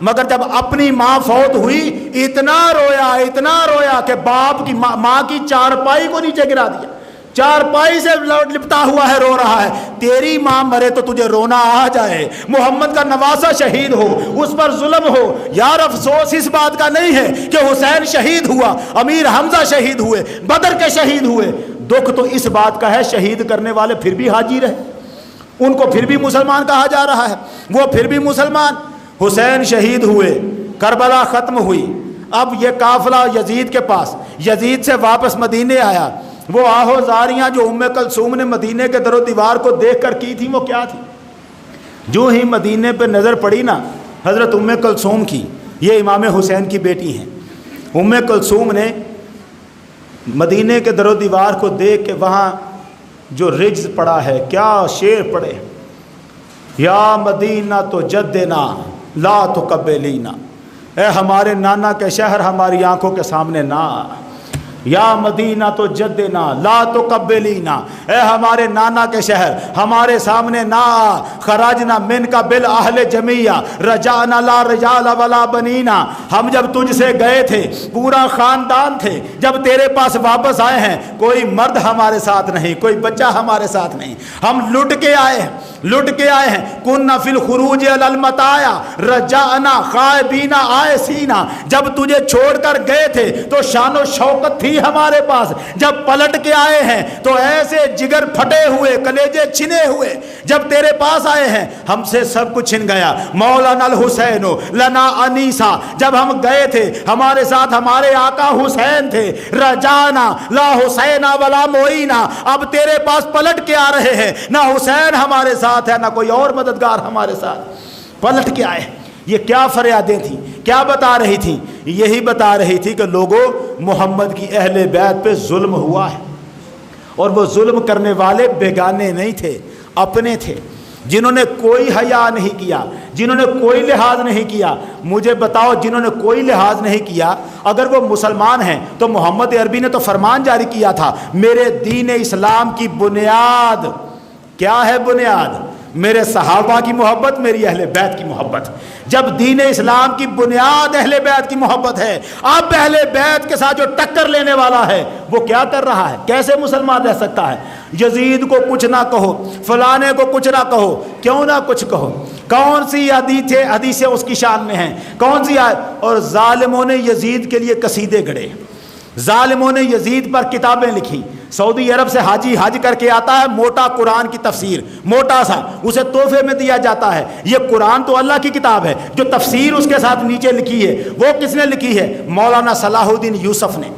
مگر جب اپنی ماں فوت ہوئی اتنا رویا کہ باپ کی ماں کی چارپائی کو نیچے گرا دیا, چارپائی سے لپٹا ہوا ہے, رو رہا ہے. تیری ماں مرے تو تجھے رونا آ جائے, محمد کا نواسہ شہید ہو, اس پر ظلم ہو. یار افسوس اس بات کا نہیں ہے کہ حسین شہید ہوا, امیر حمزہ شہید ہوئے, بدر کے شہید ہوئے. دکھ تو اس بات کا ہے شہید کرنے والے پھر بھی حاجی رہے, ان کو پھر بھی مسلمان کہا جا رہا ہے, وہ پھر بھی مسلمان. حسین شہید ہوئے, کربلا ختم ہوئی, اب یہ قافلہ یزید کے پاس, یزید سے واپس مدینے آیا. وہ آہو زاریاں جو ام کلثوم نے مدینے کے در و دیوار کو دیکھ کر کی تھی وہ کیا تھی؟ جو ہی مدینے پہ نظر پڑی نا حضرت ام کلثوم کی, یہ امام حسین کی بیٹی ہیں, ام کلثوم نے مدینے کے در و دیوار کو دیکھ کے وہاں جو رجز پڑا ہے, کیا شعر پڑے, یا مدینہ تو جدنا لا تقبلینا, اے ہمارے نانا کے شہر ہماری آنکھوں کے سامنے نہ, یا مدینہ تو جدنا لا تقبلینا, اے ہمارے نانا کے شہر ہمارے سامنے نہ, خراجنا من کا بالاہل جمیع رجعنا لا رجال ولا بنینا. ہم جب تجھ سے گئے تھے پورا خاندان تھے, جب تیرے پاس واپس آئے ہیں کوئی مرد ہمارے ساتھ نہیں, کوئی بچہ ہمارے ساتھ نہیں, ہم لٹ کے آئے ہیں. کننا فی الخروج علی المطایا رجعنا خائبین آئسینا, جب تجھے چھوڑ کر گئے تھے تو شان و شوکت تھی ہمارے پاس, جب پلٹ کے آئے ہیں تو ایسے جگر پھٹے ہوئے, کلیجے چھنے ہوئے. جب تیرے پاس آئے ہیں ہم سے سب کچھ چھن گیا. مولانا الحسین لنا انیسا, جب ہم گئے تھے ہمارے ساتھ ہمارے آقا حسین تھے. رجانا لا حسین ولا معینا, اب تیرے پاس پلٹ کے آ رہے ہیں, نہ حسین ہمارے ساتھ ہے نہ کوئی اور مددگار ہمارے ساتھ, پلٹ کے آئے. یہ کیا فریادیں تھیں, کیا بتا رہی تھیں؟ یہی بتا رہی تھی کہ لوگوں محمد کی اہل بیت پہ ظلم ہوا ہے, اور وہ ظلم کرنے والے بیگانے نہیں تھے, اپنے تھے, جنہوں نے کوئی حیا نہیں کیا, جنہوں نے کوئی لحاظ نہیں کیا. مجھے بتاؤ جنہوں نے کوئی لحاظ نہیں کیا اگر وہ مسلمان ہیں تو محمد عربی نے تو فرمان جاری کیا تھا, میرے دین اسلام کی بنیاد کیا ہے؟ بنیاد میرے صحابہ کی محبت, میری اہل بیت کی محبت. جب دین اسلام کی بنیاد اہل بیت کی محبت ہے, اب اہل بیت کے ساتھ جو ٹکر لینے والا ہے وہ کیا کر رہا ہے؟ کیسے مسلمان رہ سکتا ہے؟ یزید کو کچھ نہ کہو, فلانے کو کچھ نہ کہو, کیوں نہ کچھ کہو, کون سی حدیثیں اس کی شان میں ہیں, کون سی اور ظالموں نے یزید کے لیے قصیدے گڑھے, ظالموں نے یزید پر کتابیں لکھی. سعودی عرب سے حاجی حج کر کے آتا ہے, موٹا قرآن کی تفسیر, موٹا سا, اسے تحفے میں دیا جاتا ہے. یہ قرآن تو اللہ کی کتاب ہے, جو تفسیر اس کے ساتھ نیچے لکھی ہے وہ کس نے لکھی ہے؟ مولانا صلاح الدین یوسف نے.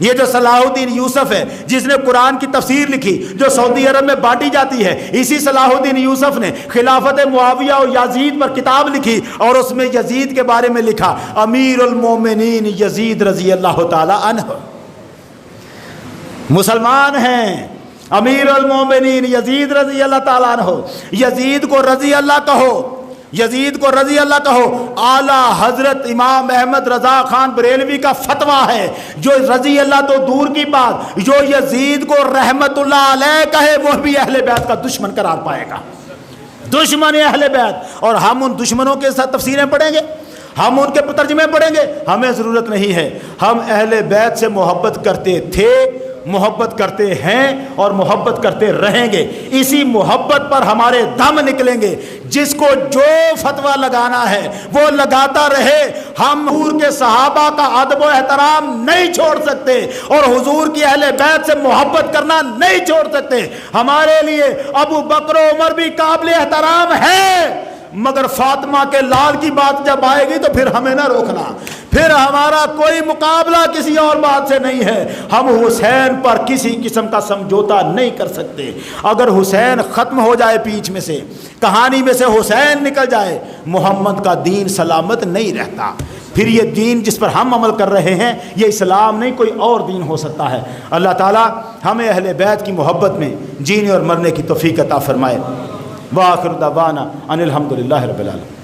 یہ جو صلاح الدین یوسف ہے جس نے قرآن کی تفسیر لکھی جو سعودی عرب میں بانٹی جاتی ہے, اسی صلاح الدین یوسف نے خلافت معاویہ اور یزید پر کتاب لکھی, اور اس میں یزید کے بارے میں لکھا امیر المومنین یزید رضی اللہ تعالی عنہ. مسلمان ہیں, امیر المومنین یزید رضی اللہ تعالیٰ عنہ، یزید کو رضی اللہ کہو، یزید کو رضی اللہ کہو۔ اعلیٰ حضرت امام احمد رضا خان بریلوی کا فتویٰ ہے، جو رضی اللہ تو دور کی بات، جو یزید کو رحمت اللہ علیہ کہے وہ بھی اہل بیت کا دشمن قرار پائے گا، دشمن اہل بیت۔ اور ہم ان دشمنوں کے ساتھ تفسیریں پڑھیں گے، ہم ان کے ترجمے پڑھیں گے، ہمیں ضرورت نہیں ہے۔ ہم اہل بیت سے محبت کرتے تھے، محبت کرتے ہیں اور محبت کرتے رہیں گے۔ اسی محبت پر ہمارے دم نکلیں گے۔ جس کو جو فتویٰ لگانا ہے وہ لگاتا رہے، ہم حضور کے صحابہ کا ادب و احترام نہیں چھوڑ سکتے اور حضور کی اہل بیت سے محبت کرنا نہیں چھوڑ سکتے۔ ہمارے لیے ابو بکر و عمر بھی قابل احترام ہے، مگر فاطمہ کے لال کی بات جب آئے گی تو پھر ہمیں نہ روکنا، پھر ہمارا کوئی مقابلہ کسی اور بات سے نہیں ہے۔ ہم حسین پر کسی قسم کا سمجھوتا نہیں کر سکتے۔ اگر حسین ختم ہو جائے، پیچھ میں سے کہانی میں سے حسین نکل جائے، محمد کا دین سلامت نہیں رہتا۔ پھر یہ دین جس پر ہم عمل کر رہے ہیں یہ اسلام نہیں، کوئی اور دین ہو سکتا ہے۔ اللہ تعالیٰ ہمیں اہل بیت کی محبت میں جینے اور مرنے کی توفیق عطا فرمائے۔ وآخر دعوانا ان الحمد للہ رب العالمین۔